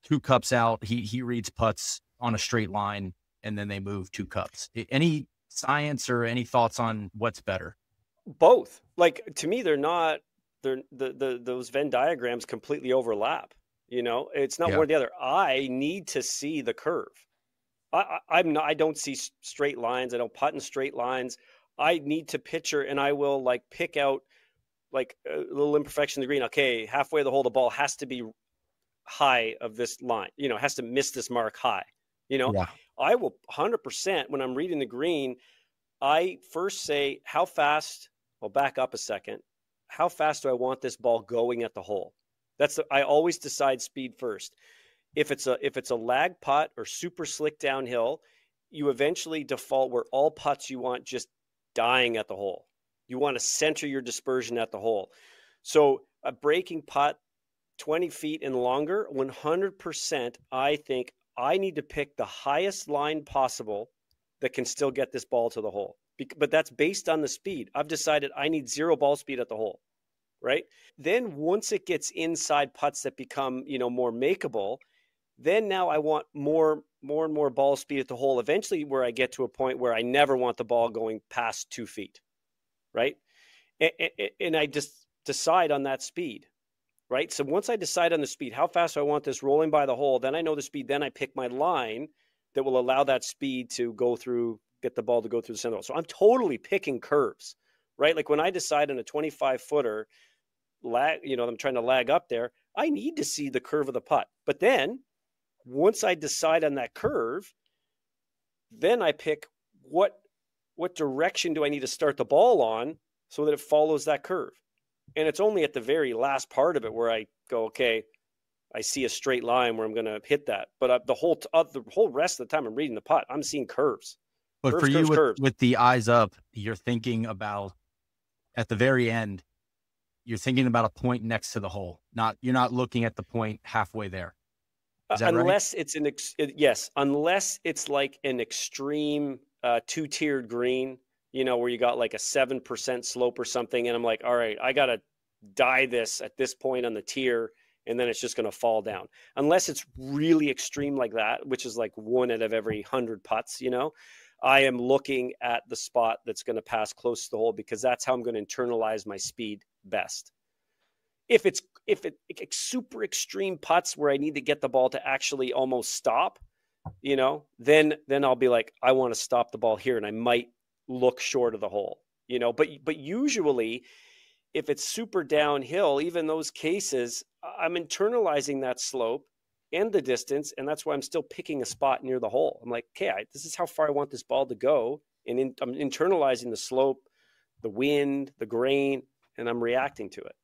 2 cups out. He reads putts on a straight line and then they move 2 cups. Any science or any thoughts on what's better? Both. Like, to me, those Venn diagrams completely overlap. It's not one or the other. I need to see the curve. I don't see straight lines. I don't putt in straight lines. I need to picture, and I will like pick out like a little imperfection in the green. Okay, halfway the hole, the ball has to be high of this line. Has to miss this mark high. Yeah. I will 100% when I'm reading the green. I first say, how fast? Well, back up a second. How fast do I want this ball going at the hole? I always decide speed first. If it's a lag putt or super slick downhill, you eventually default where all putts you want just dying at the hole. You want to center your dispersion at the hole. So a breaking putt, 20 feet and longer, 100%, I think I need to pick the highest line possible that can still get this ball to the hole. But that's based on the speed. I've decided I need 0 ball speed at the hole, right? Then once it gets inside putts that become, more makeable, then now I want more and more ball speed at the hole, eventually where I get to a point where I never want the ball going past 2 feet, right? And I just decide on that speed, right? So once I decide on the speed, how fast do I want this rolling by the hole, then I know the speed, then I pick my line that will allow that speed to go through, get the ball to go through the center. So I'm totally picking curves, right? Like when I decide on a 25-footer, I'm trying to lag up there, I need to see the curve of the putt. But then once I decide on that curve, then I pick what direction do I need to start the ball on so that it follows that curve. And it's only at the very last part of it where I go, okay, I see a straight line where I'm going to hit that. But the whole rest of the time I'm reading the putt, I'm seeing curves. But curves, for you, curves. with the eyes up, you're thinking about at the very end, you're thinking about a point next to the hole. You're not looking at the point halfway there. Is that unless right? Yes, unless it's like an extreme 2-tiered green, where you got like a 7% slope or something. And I'm like, all right, I got to die this at this point on the tier. And then it's just going to fall down. Unless it's really extreme like that, which is like 1 out of every 100 putts, I am looking at the spot that's going to pass close to the hole because that's how I'm going to internalize my speed best. If it's super extreme putts where I need to get the ball to actually almost stop, then I'll be like, I want to stop the ball here, and I might look short of the hole, but usually if it's super downhill, even those cases, I'm internalizing that slope and the distance, and that's why I'm still picking a spot near the hole. I'm like, okay, this is how far I want this ball to go, and I'm internalizing the slope, the wind, the grain, and I'm reacting to it.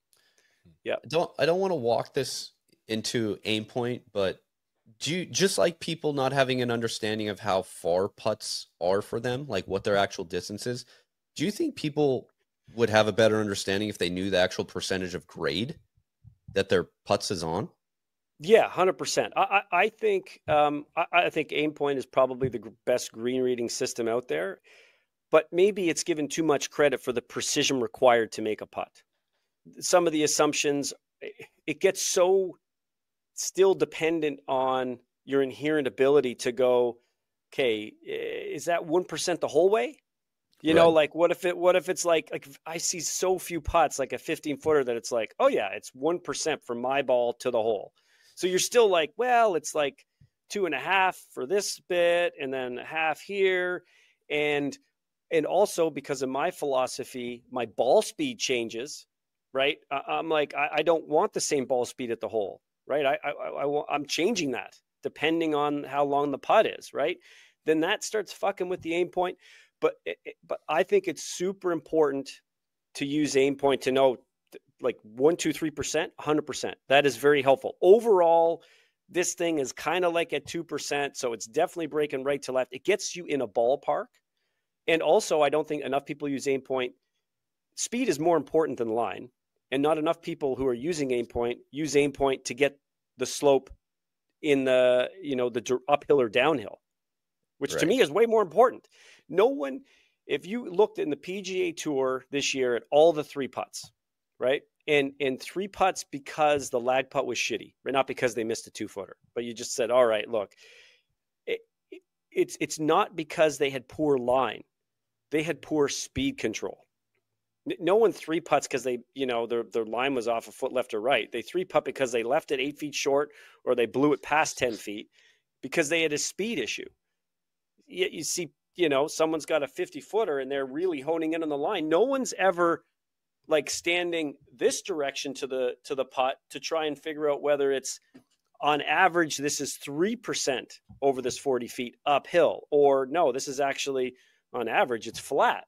Yeah. I don't want to walk this into aim point, but do you, just like people not having an understanding of how far putts are for them, like what their actual distance is, do you think people would have a better understanding if they knew the actual percentage of grade that their putts is on? Yeah, 100%. I think aim point is probably the best green reading system out there, but maybe it's given too much credit for the precision required to make a putt. Some of the assumptions, it gets so still dependent on your inherent ability to go, okay, is that 1% the whole way? Like what if it's like I see so few putts, like a 15-footer, that it's like, oh yeah, it's 1% from my ball to the hole. So you're still like, well, it's like 2.5 for this bit, and then a half here. And also because of my philosophy, my ball speed changes, right? I'm like, I don't want the same ball speed at the hole, right? I'm changing that depending on how long the putt is, right? Then that starts fucking with the aim point. But I think it's super important to use aim point to know, like 1%, 2%, 3%, 100%. That is very helpful. Overall, this thing is kind of like at 2%, so it's definitely breaking right to left. It gets you in a ballpark. And also, I don't think enough people use aim point. Speed is more important than line, and not enough people who are using aim point use aim point to get the slope in the the uphill or downhill, which to me is way more important. No one, if you looked in the PGA Tour this year at all the 3 putts, right? And 3 putts because the lag putt was shitty, right? Not because they missed a 2-footer, but you just said, all right, look, it's not because they had poor line. They had poor speed control. No one 3 putts because they, their line was off a foot left or right. They 3 putt because they left it 8 feet short, or they blew it past 10 feet because they had a speed issue. You see, someone's got a 50-footer and they're really honing in on the line. No one's ever like standing this direction to the putt to try and figure out whether it's on average, this is 3% over this 40 feet uphill, or no, this is actually on average, it's flat.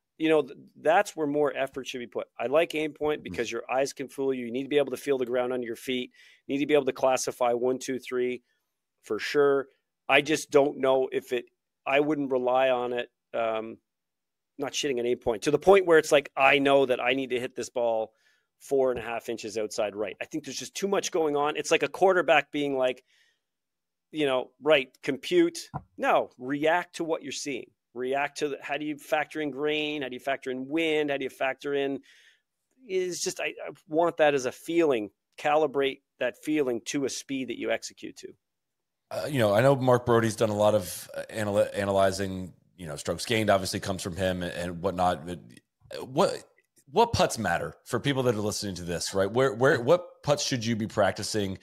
That's where more effort should be put. I like aim point because your eyes can fool you. You need to be able to feel the ground under your feet. You need to be able to classify 1, 2, 3 for sure. I just don't know if I wouldn't rely on it. Not shitting an aim point to the point where it's like, I know that I need to hit this ball 4.5 inches outside right. I think there's just too much going on. It's like a quarterback being like, right, compute. No, react to what you're seeing. React to how do you factor in grain? How do you factor in wind? How do you factor in? Is just I want that as a feeling. Calibrate that feeling to a speed that you execute to. I know Mark Brody's done a lot of analyzing. Strokes gained obviously comes from him and whatnot. But what putts matter for people that are listening to this, right? What putts should you be practicing?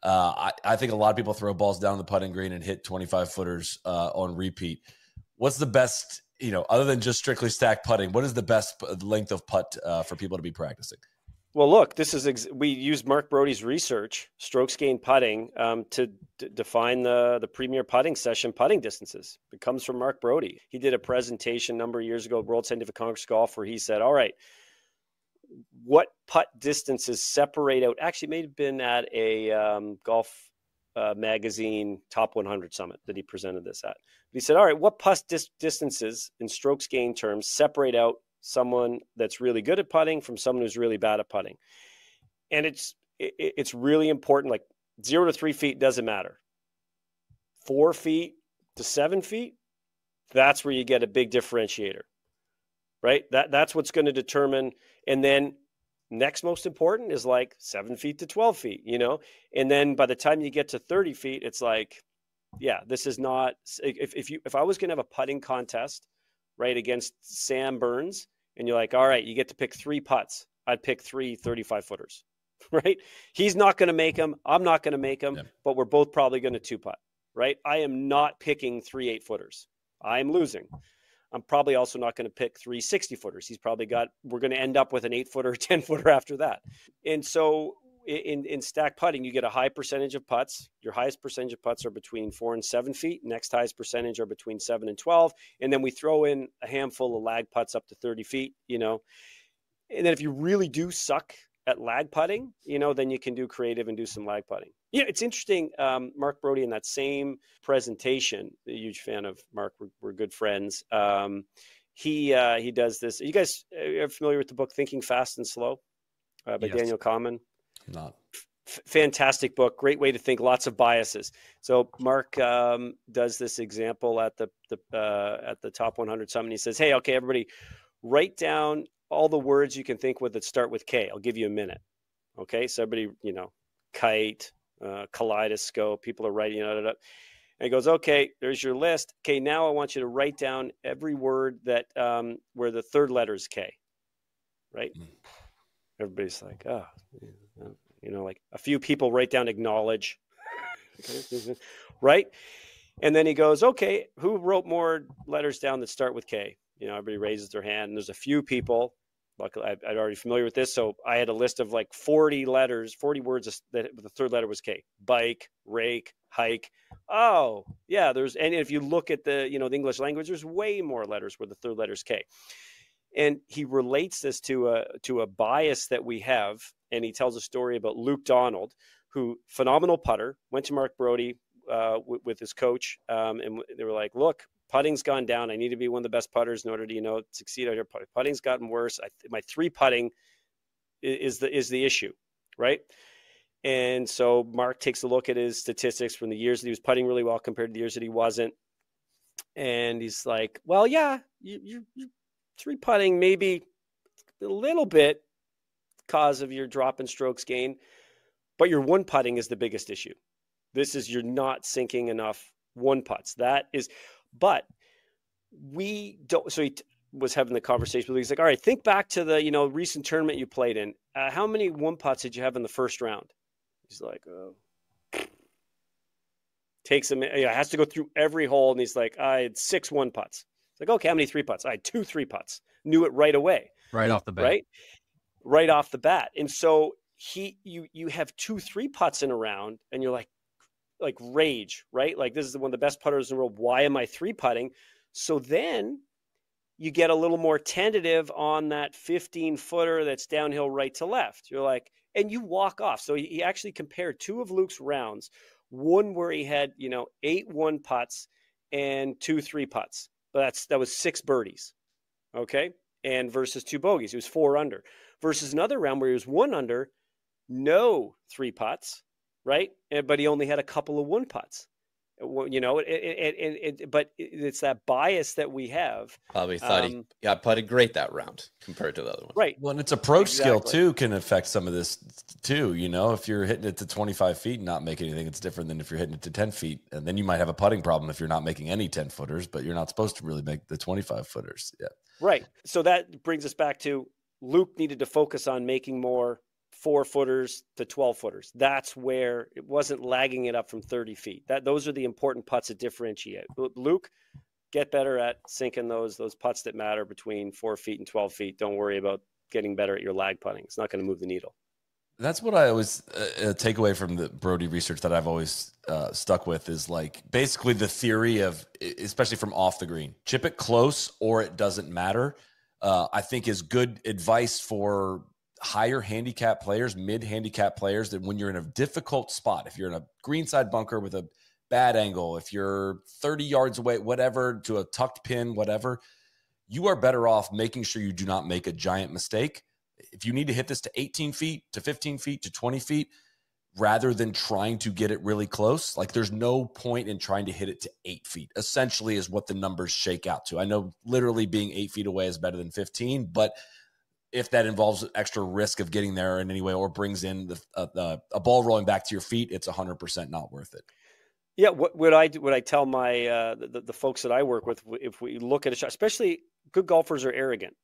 I think a lot of people throw balls down the putting green and hit 25-footers on repeat. What's the best, other than just strictly stacked putting, what is the best length of putt for people to be practicing? Well, look, this is we used Mark Brody's research, strokes gained putting, to define the premier putting session putting distances. It comes from Mark Brody. He did a presentation a number of years ago at World Scientific Congress Golf where he said, all right, what putt distances separate out? Actually, it may have been at a golf magazine top 100 summit that he presented this at. He said, all right, what putt distances in strokes gained terms separate out someone that's really good at putting from someone who's really bad at putting? And it's really important. Like 0 to 3 feet doesn't matter. 4 feet to 7 feet, that's where you get a big differentiator, right? That's what's going to determine. And then next most important is like 7 feet to 12 feet, and then by the time you get to 30 feet, it's like, yeah, this is not, if I was going to have a putting contest, right, against Sam Burns, and you're like, all right, you get to pick 3 putts, I'd pick 3 35-footers, right? He's not going to make them. I'm not going to make them, but we're both probably going to 2-putt. right? I am not picking 3 8-footers. I'm losing. I'm probably also not going to pick 3 60-footers. We're going to end up with an 8-footer, 10-footer after that. And so in stack putting, you get a high percentage of putts. Your highest percentage of putts are between 4 and 7 feet. Next highest percentage are between 7 and 12. And then we throw in a handful of lag putts up to 30 feet, you know. And then if you really do suck at lag putting, you know, then you can do creative and do some lag putting. Yeah, it's interesting. Mark Brody in that same presentation, a huge fan of Mark. We're good friends. He does this. You guys are familiar with the book Thinking Fast and Slow by Daniel Kahneman? Not. Fantastic book. Great way to think. Lots of biases. So Mark does this example at the Top 100 Summit. He says, "Hey, okay, everybody, write down all the words you can think with that start with K. I'll give you a minute." Okay, so everybody, you know, kite, kaleidoscope. People are writing it. And he goes, "Okay, there's your list. Okay, now I want you to write down every word that where the third letter is K." Right? Everybody's like, "Oh, you know, like a few people write down acknowledge." Right? And then he goes, "Okay, who wrote more letters down that start with K?" You know, everybody raises their hand, and there's a few people. Luckily, I'm already familiar with this, so I had a list of like 40 letters, 40 words that the third letter was K. Bike, rake, hike. Oh, yeah. And if you look at the English language, there's way more letters where the third letter is K. And he relates this to a bias that we have, and he tells a story about Luke Donald, who phenomenal putter, went to Mark Brody with his coach, and they were like, "Look, putting's gone down. I need to be one of the best putters in order to, succeed out here. Putting's gotten worse. My 3 putting is the issue," right? And so Mark takes a look at his statistics from the years that he was putting really well compared to the years that he wasn't, and he's like, "Well, yeah, you 3 putting maybe a little bit cause of your drop in strokes gain, but your 1 putting is the biggest issue. This is you're not sinking enough 1 putts. That is." But we don't. So he was having the conversation with me. He's like, "All right, think back to the recent tournament you played in. How many 1 putts did you have in the first round?" He's like, "Oh." Takes him. Has to go through every hole, and he's like, "I had 6 1 putts." It's like, "Okay, how many 3 putts?" "I had 2 3 putts." Knew it right away. Right off the bat. Right off the bat. And so you have 2 3 putts in a round, and you're like rage, right? Like, this is one of the best putters in the world. Why am I 3 putting? So then you get a little more tentative on that 15-footer that's downhill right to left. You're like, and you walk off. So he actually compared 2 of Luke's rounds, one where he had 8 1 putts and 2 3 putts. But that was 6 birdies, okay? And versus 2 bogeys, he was 4 under. Versus another round where he was 1 under, no 3 putts. Right. But he only had a couple of 1 putts, but it's that bias that we have. Probably thought he got putted great that round compared to the other one. Right. Well, and its approach skill too can affect some of this too. If you're hitting it to 25 feet and not making anything, it's different than if you're hitting it to 10 feet. And then you might have a putting problem if you're not making any 10-footers, but you're not supposed to really make the 25-footers. Yeah. Right. So that brings us back to Luke needed to focus on making more 4-footers to 12-footers. That's where it wasn't lagging it up from 30 feet. Those are the important putts that differentiate. Luke, get better at sinking those putts that matter between 4 feet and 12 feet. Don't worry about getting better at your lag putting. It's not going to move the needle. That's what I always take away from the Brody research that I've always stuck with is like basically the theory of, especially from off the green, chip it close or it doesn't matter. I think is good advice for higher handicap players, mid handicap players, that when you're in a difficult spot, if you're in a greenside bunker with a bad angle, if you're 30 yards away, whatever, to a tucked pin, whatever, you are better off making sure you do not make a giant mistake. If you need to hit this to 18 feet, to 15 feet, to 20 feet, rather than trying to get it really close, like there's no point in trying to hit it to 8 feet, essentially is what the numbers shake out to. I know literally being 8 feet away is better than 15, but if that involves extra risk of getting there in any way or brings in a ball rolling back to your feet, it's 100% not worth it. Yeah, what I tell my the folks that I work with, if we look at a shot, especially good golfers are arrogant.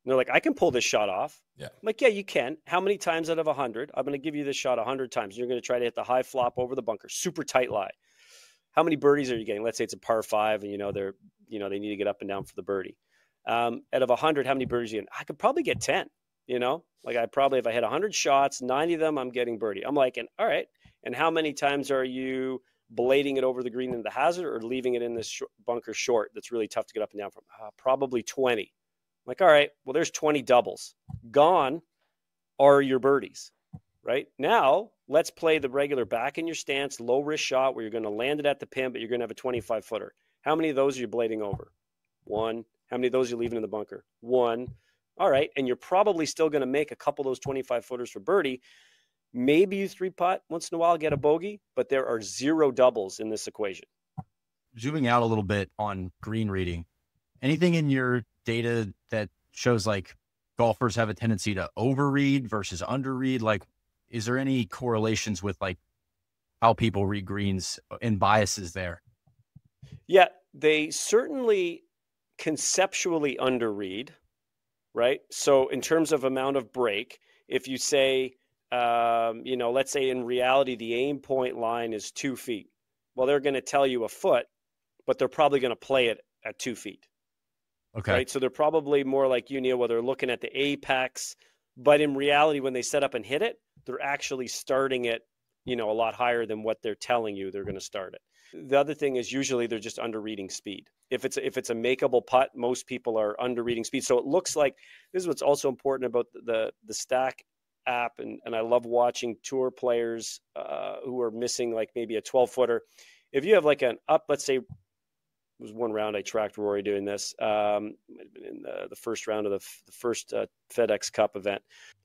And they're like, "I can pull this shot off." Yeah. I'm like, "Yeah, you can. How many times out of 100? I'm going to give you this shot 100 times. You're going to try to hit the high flop over the bunker, super tight lie." how many birdies are you getting? Let's say it's a par 5 and, they need to get up and down for the birdie. Out of 100, how many birdies are you getting? I could probably get 10, like if I had 100 shots, 90 of them, I'm getting birdie. I'm like, all right. And how many times are you blading it over the green in the hazard or leaving it in this bunker short that's really tough to get up and down from? Probably 20. I'm like, all right, well, there's 20 doubles. Gone are your birdies, right? Now, let's play the regular back in your stance, low risk shot where you're going to land it at the pin, but you're going to have a 25-footer. How many of those are you blading over? 1. How many of those are you leaving in the bunker? 1. All right, and you're probably still going to make a couple of those 25-footers for birdie. Maybe you 3-putt once in a while, get a bogey, but there are 0 doubles in this equation. Zooming out a little bit on green reading, anything in your data that shows like golfers have a tendency to overread versus underread? Like, is there any correlations with like how people read greens and biases there? Yeah, they certainly conceptually underread, right? So in terms of amount of break, if you say, let's say in reality, the aim point line is 2 feet. Well, they're going to tell you a foot, but they're probably going to play it at 2 feet. Okay. Right. So they're probably more like you, Neil, where they're looking at the apex, but in reality, when they set up and hit it, they're actually starting it, a lot higher than what they're telling you they're going to start it. The other thing is usually they're just under reading speed. If it's a makeable putt, most people are under reading speed. So it looks like this is what's also important about the Stack app. And I love watching tour players who are missing like maybe a 12-footer. If you have like an up, let's say, it was one round I tracked Rory doing this. Might have been in the first round of the first FedEx Cup event.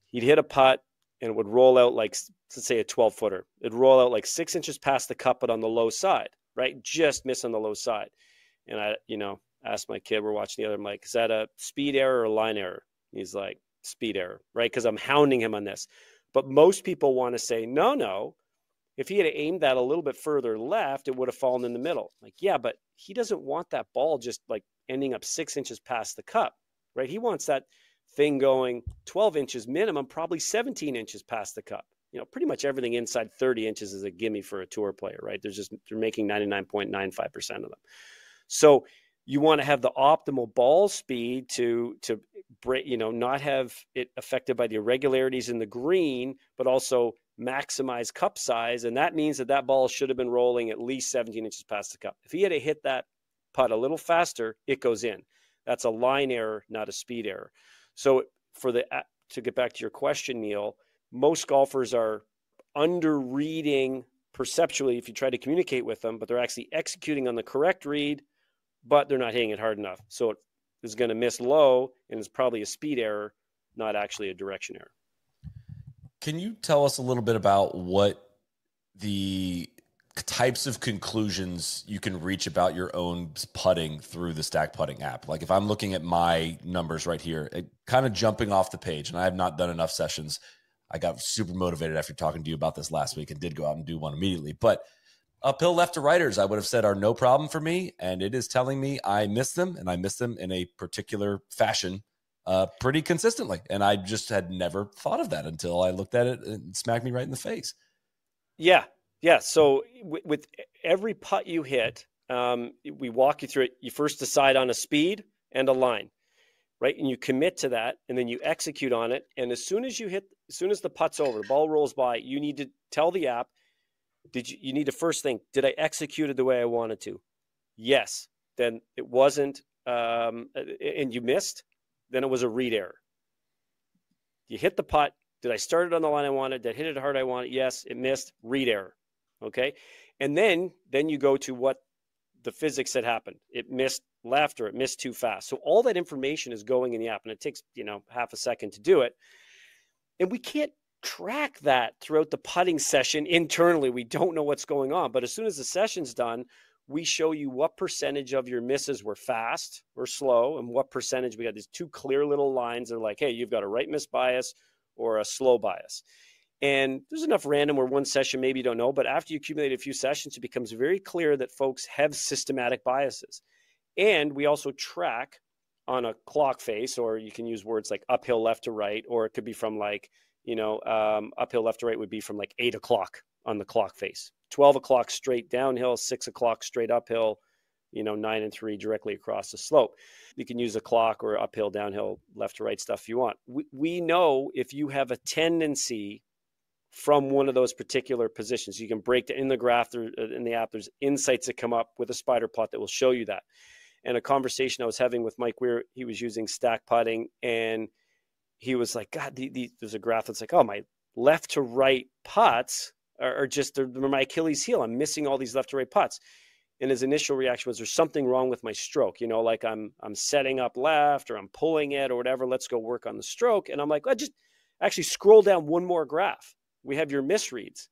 He'd hit a putt and it would roll out like, let's say a 12-footer. It'd roll out like 6 inches past the cup, but on the low side, right? Just miss on the low side. And I, asked my kid, we're watching the other, I'm like, is that a speed error or a line error? He's like, speed error, right? Because I'm hounding him on this. But most people want to say, no. If he had aimed that a little bit further left, it would have fallen in the middle. Like, yeah, but he doesn't want that ball just like ending up 6 inches past the cup, right? He wants that thing going 12 inches minimum, probably 17 inches past the cup. Pretty much everything inside 30 inches is a gimme for a tour player, right? They're making 99.95% of them. So you want to have the optimal ball speed to break, not have it affected by the irregularities in the green, but also maximize cup size. And that means that ball should have been rolling at least 17 inches past the cup. If he had to hit that putt a little faster, it goes in. That's a line error, not a speed error. So to get back to your question, Neil, most golfers are under reading perceptually if you try to communicate with them, but they're actually executing on the correct read, but they're not hitting it hard enough. So it is going to miss low, and it's probably a speed error, not actually a direction error. Can you tell us a little bit about what the types of conclusions you can reach about your own putting through the Stack Putting app? Like if I'm looking at my numbers right here, kind of jumping off the page, and I have not done enough sessions. I got super motivated after talking to you about this last week and did go out and do one immediately. But uphill left to righters, I would have said are no problem for me. And it is telling me I miss them, and I miss them in a particular fashion pretty consistently. And I just had never thought of that until I looked at it and it smacked me right in the face. Yeah. So with every putt you hit, we walk you through it. You first decide on a speed and a line, right? And you commit to that, and then you execute on it. And as soon as the putt's over, the ball rolls by, you need to tell the app, you need to first think, did I execute it the way I wanted to? Yes. Then it wasn't, and you missed, then it was a read error. You hit the putt. Did I start it on the line I wanted? Did I hit it hard I wanted? Yes, it missed. Read error. Okay. And then you go to what the physics had happened. It missed left or it missed too fast. So all that information is going in the app, and it takes, half a second to do it. And we can't track that throughout the putting session internally. We don't know what's going on. But as soon as the session's done, we show you what percentage of your misses were fast or slow, and what percentage we got these two clear little lines. They're like, hey, you've got a right miss bias or a slow bias. And there's enough random where one session maybe you don't know, but after you accumulate a few sessions, it becomes very clear that folks have systematic biases. And we also track on a clock face, or you can use words like uphill left to right, or it could be from like, uphill left to right would be from like 8 o'clock on the clock face. 12 o'clock straight downhill, 6 o'clock straight uphill, 9 and 3 directly across the slope. You can use a clock or uphill, downhill, left to right stuff if you want. We know if you have a tendency from one of those particular positions, you can break in the graph in the app. There's insights that come up with a spider plot that will show you that. And a conversation I was having with Mike Weir, he was using stack putting, and he was like, God, there's a graph that's like, oh, my left to right putts are just they're my Achilles heel. I'm missing all these left to right putts. And his initial reaction was, there's something wrong with my stroke. Like I'm setting up left, or I'm pulling it, or whatever. Let's go work on the stroke. And I'm like, just actually scroll down one more graph. We have your misreads,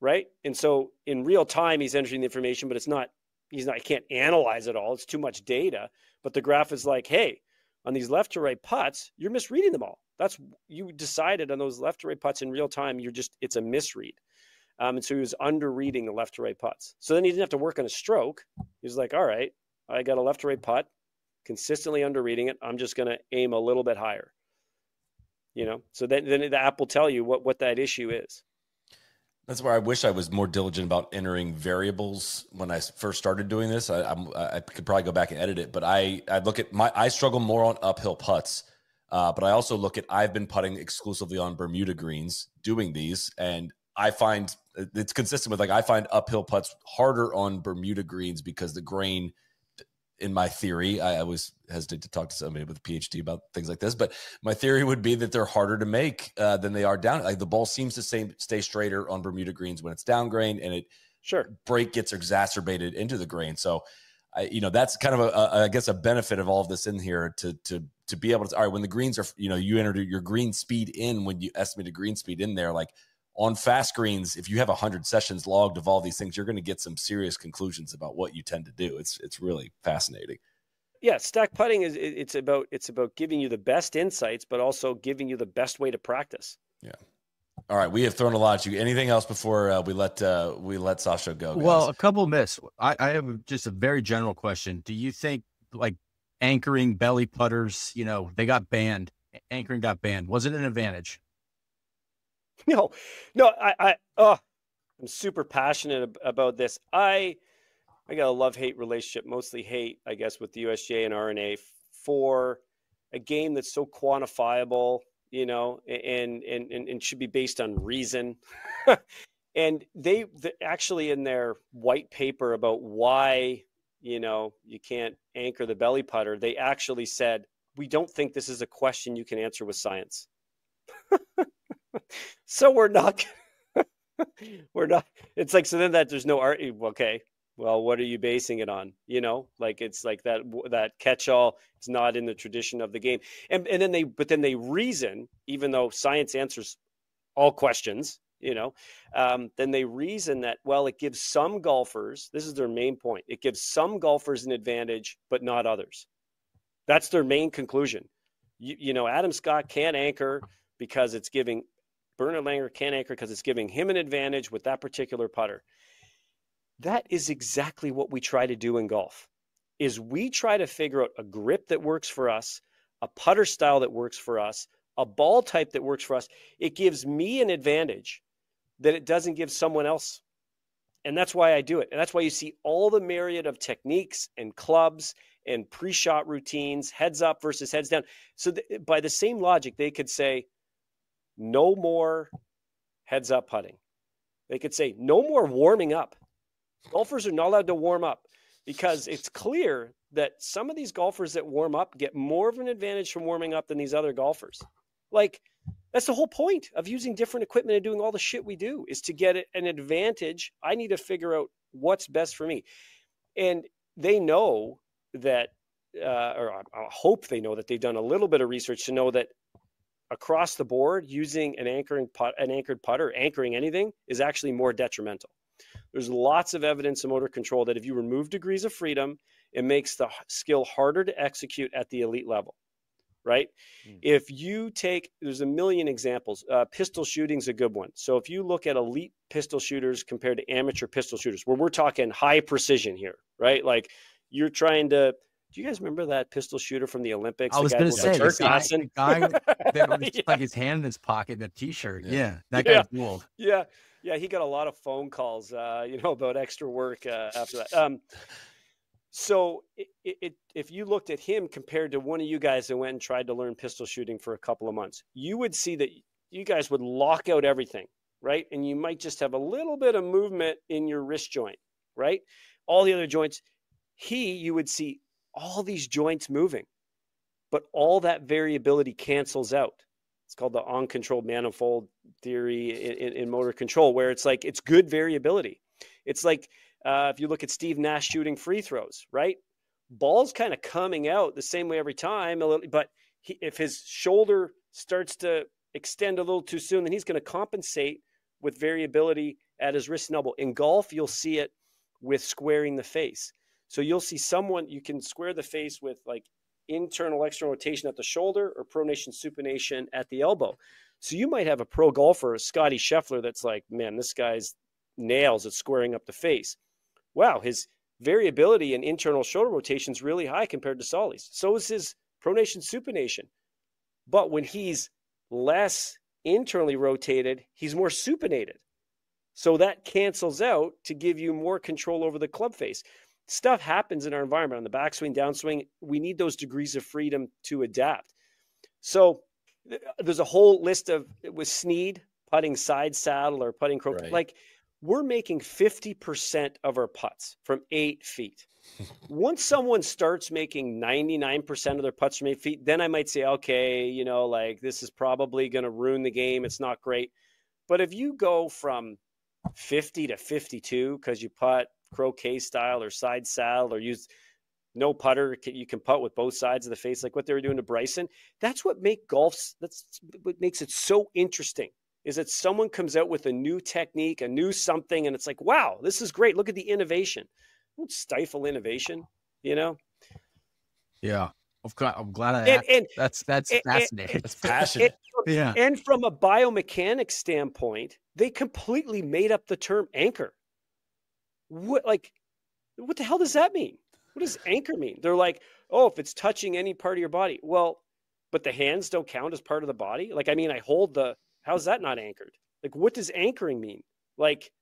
right? And so in real time, he's entering the information, but he can't analyze it all. It's too much data. But the graph is like, hey, on these left to right putts, you're misreading them all. You decided on those left to right putts in real time. It's a misread. And so he was under reading the left to right putts. So then he didn't have to work on a stroke. He was like, all right, I got a left to right putt, consistently under reading it. I'm just going to aim a little bit higher. So then the app will tell you what that issue is. That's where I wish I was more diligent about entering variables when I first started doing this. I could probably go back and edit it, but I look at I struggle more on uphill putts. But I also look at, I've been putting exclusively on Bermuda greens doing these, and I find it's consistent with, I find uphill putts harder on Bermuda greens because the grain, in my theory, I always hesitate to talk to somebody with a PhD about things like this, but my theory would be that they're harder to make than they are down. Like the ball seems to stay straighter on Bermuda greens when it's down grain, and break gets exacerbated into the grain. So, that's kind of I guess a benefit of all of this in here to be able to, all right, when the greens are, you enter your green speed in, when you estimate a green speed in there, like on fast greens, if you have 100 sessions logged of all these things, you're going to get some serious conclusions about what you tend to do. It's really fascinating. Yeah, stack putting it's about giving you the best insights, but also giving you the best way to practice. Yeah. All right, we have thrown a lot at you. Anything else before we let Sasho go, guys? Well, a couple myths. I have just a very general question. Do you think anchoring belly putters, they got banned? Anchoring got banned. Was it an advantage? No, I'm super passionate about this. I got a love-hate relationship, mostly hate, I guess, with the USGA and RNA for a game that's so quantifiable, and should be based on reason. And they actually, in their white paper about why, you can't anchor the belly putter, they actually said, we don't think this is a question you can answer with science. So we're not, it's like, so then that there's no art. Okay, well, what are you basing it on? It's like that catch-all. It's not in the tradition of the game. And then they reason, even though science answers all questions, then they reason that, well, it gives some golfers, this is their main point, it gives some golfers an advantage, but not others. That's their main conclusion. Adam Scott can't anchor because it's giving, Bernard Langer can't anchor because it's giving him an advantage with that particular putter. That is exactly what we try to do in golf, is we try to figure out a grip that works for us, a putter style that works for us, a ball type that works for us. It gives me an advantage that it doesn't give someone else. And that's why I do it. And that's why you see all the myriad of techniques and clubs and pre-shot routines, heads up versus heads down. So by the same logic, they could say, no more heads up putting. They could say, no more warming up. Golfers are not allowed to warm up, because it's clear that some of these golfers that warm up get more of an advantage from warming up than these other golfers. That's the whole point of using different equipment and doing all the shit we do, is to get an advantage. I need to figure out what's best for me. And they know that, or I hope they know that they've done a little bit of research to know that across the board, using an anchored putter, anchoring anything, is actually more detrimental. There's lots of evidence in motor control that if you remove degrees of freedom, it makes the skill harder to execute at the elite level, right? If you there's a million examples. Pistol shooting's a good one. So if you look at elite pistol shooters compared to amateur pistol shooters, where we're talking high precision here, right? Like you're trying to Do you guys remember that pistol shooter from the Olympics? I was going to say, the guy that was just like his hand in his pocket in a t-shirt. Yeah. That guy's old. Yeah. Yeah. He got a lot of phone calls, about extra work after that. So if you looked at him compared to one of you guys that went and tried to learn pistol shooting for a couple of months, you would see that you guys would lock out everything, right? And you might just have a little bit of movement in your wrist joint, right? All the other joints, you would see all these joints moving, but all that variability cancels out. It's called the uncontrolled manifold theory in motor control, where it's like, it's good variability. It's like, if you look at Steve Nash shooting free throws, right? Ball's kind of coming out the same way every time, but if his shoulder starts to extend a little too soon, then he's going to compensate with variability at his wrist and elbow. In golf, you'll see it with squaring the face. So you'll see you can square the face with like internal external rotation at the shoulder or pronation supination at the elbow. So you might have a pro golfer, Scotty Scheffler, that's like, man, this guy's nails at squaring up the face. Wow, his variability in internal shoulder rotation is really high compared to Soly's. So is his pronation supination. But when he's less internally rotated, he's more supinated. So that cancels out to give you more control over the club face. Stuff happens in our environment on the backswing, downswing. We need those degrees of freedom to adapt. So there's a whole list with Sneed, putting side saddle or putting crook. Right. Like, we're making 50% of our putts from 8 feet. Once someone starts making 99% of their putts from 8 feet, then I might say, okay, like this is probably going to ruin the game. It's not great. But if you go from 50 to 52 because you putt croquet style or side saddle or use no putter, you can putt with both sides of the face, like what they were doing to Bryson. That's what that's what makes it so interesting. Is that someone comes out with a new technique, a new something, and it's like, wow, this is great. Look at the innovation. Don't stifle innovation, Yeah. I'm glad I asked. That's fascinating. It's passionate. Yeah. And from a biomechanics standpoint, they completely made up the term anchor. What the hell does that mean? What does anchor mean? They're like, oh, if it's touching any part of your body. Well, but the hands don't count as part of the body. Like, I mean, I hold how's that not anchored? Like, what does anchoring mean? Like,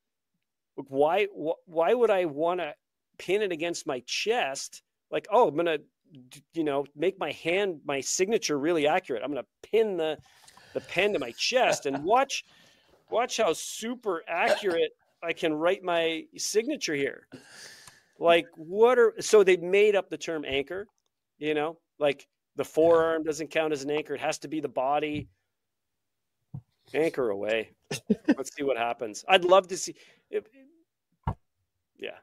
why would I want to pin it against my chest? Like, oh, I'm going to, make my signature really accurate. I'm going to pin the pen to my chest and watch how super accurate I can write my signature here. Like, so they made up the term anchor, like the forearm doesn't count as an anchor. It has to be the body. Anchor away. Let's see what happens. I'd love to see it. Yeah.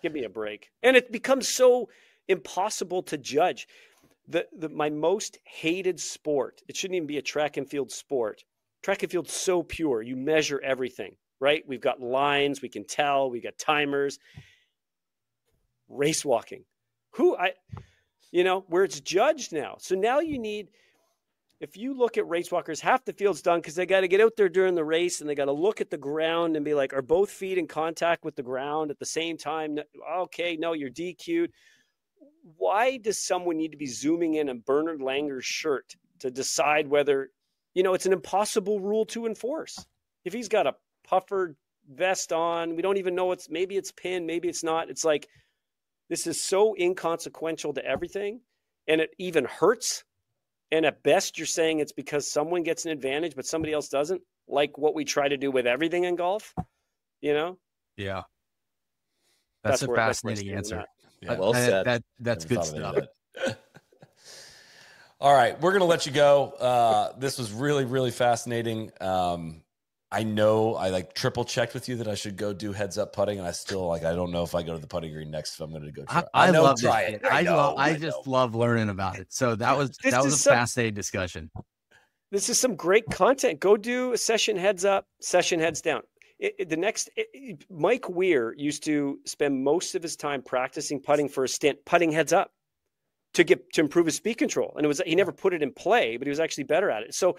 Give me a break. And it becomes so impossible to judge. My most hated sport, it shouldn't even be a track and field sport. Track and field's so pure. You measure everything, right? We've got lines, we can tell, we got timers. Race walking. Where it's judged now. So now if you look at race walkers, half the field's done because they got to get out there during the race and they got to look at the ground and be like, are both feet in contact with the ground at the same time? Okay, no, you're DQ'd. Why does someone need to be zooming in on Bernard Langer's shirt to decide whether, it's an impossible rule to enforce? If he's got a puffer vest on, we don't even know maybe it's pinned, maybe it's not. It's like, this is so inconsequential to everything, and it even hurts. And at best, you're saying it's because someone gets an advantage, but somebody else doesn't, like what we try to do with everything in golf, Yeah. That's a fascinating answer. Yeah. Well said. That's good stuff. All right. We're going to let you go. This was really, really fascinating. I know I triple checked with you that I should go do heads up putting, and I still I don't know if I go to the putting green next, if I'm going to go try. I love try it. I just love learning about it. So that was a fascinating discussion. This is some great content. Go do a session heads up, session heads down. Mike Weir used to spend most of his time practicing putting for a stint, putting heads up to improve his speed control. And he never put it in play, but he was actually better at it. So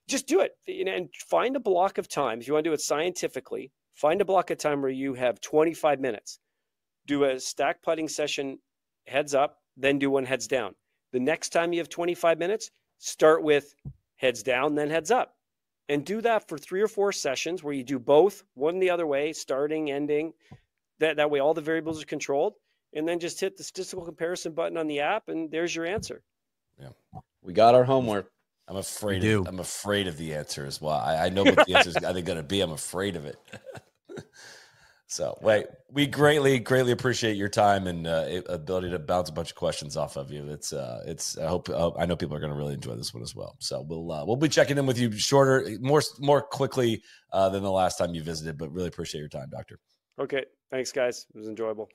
just do it, and find a block of time. If you want to do it scientifically, find a block of time where you have 25 minutes. Do a stack putting session heads up then do one heads down. The next time you have 25 minutes, start with heads down, then heads up. And do that for 3 or 4 sessions where you do both, one the other way, starting, ending. That way all the variables are controlled. And then just hit the statistical comparison button on the app, and there's your answer. Yeah, we got our homework. I'm afraid of the answer as well. I know what the answer is going to be. I'm afraid of it. So, we greatly appreciate your time and ability to bounce a bunch of questions off of you. I know people are going to really enjoy this one as well. So we'll be checking in with you shorter, more quickly than the last time you visited, but really appreciate your time, Doctor. Okay. Thanks, guys. It was enjoyable.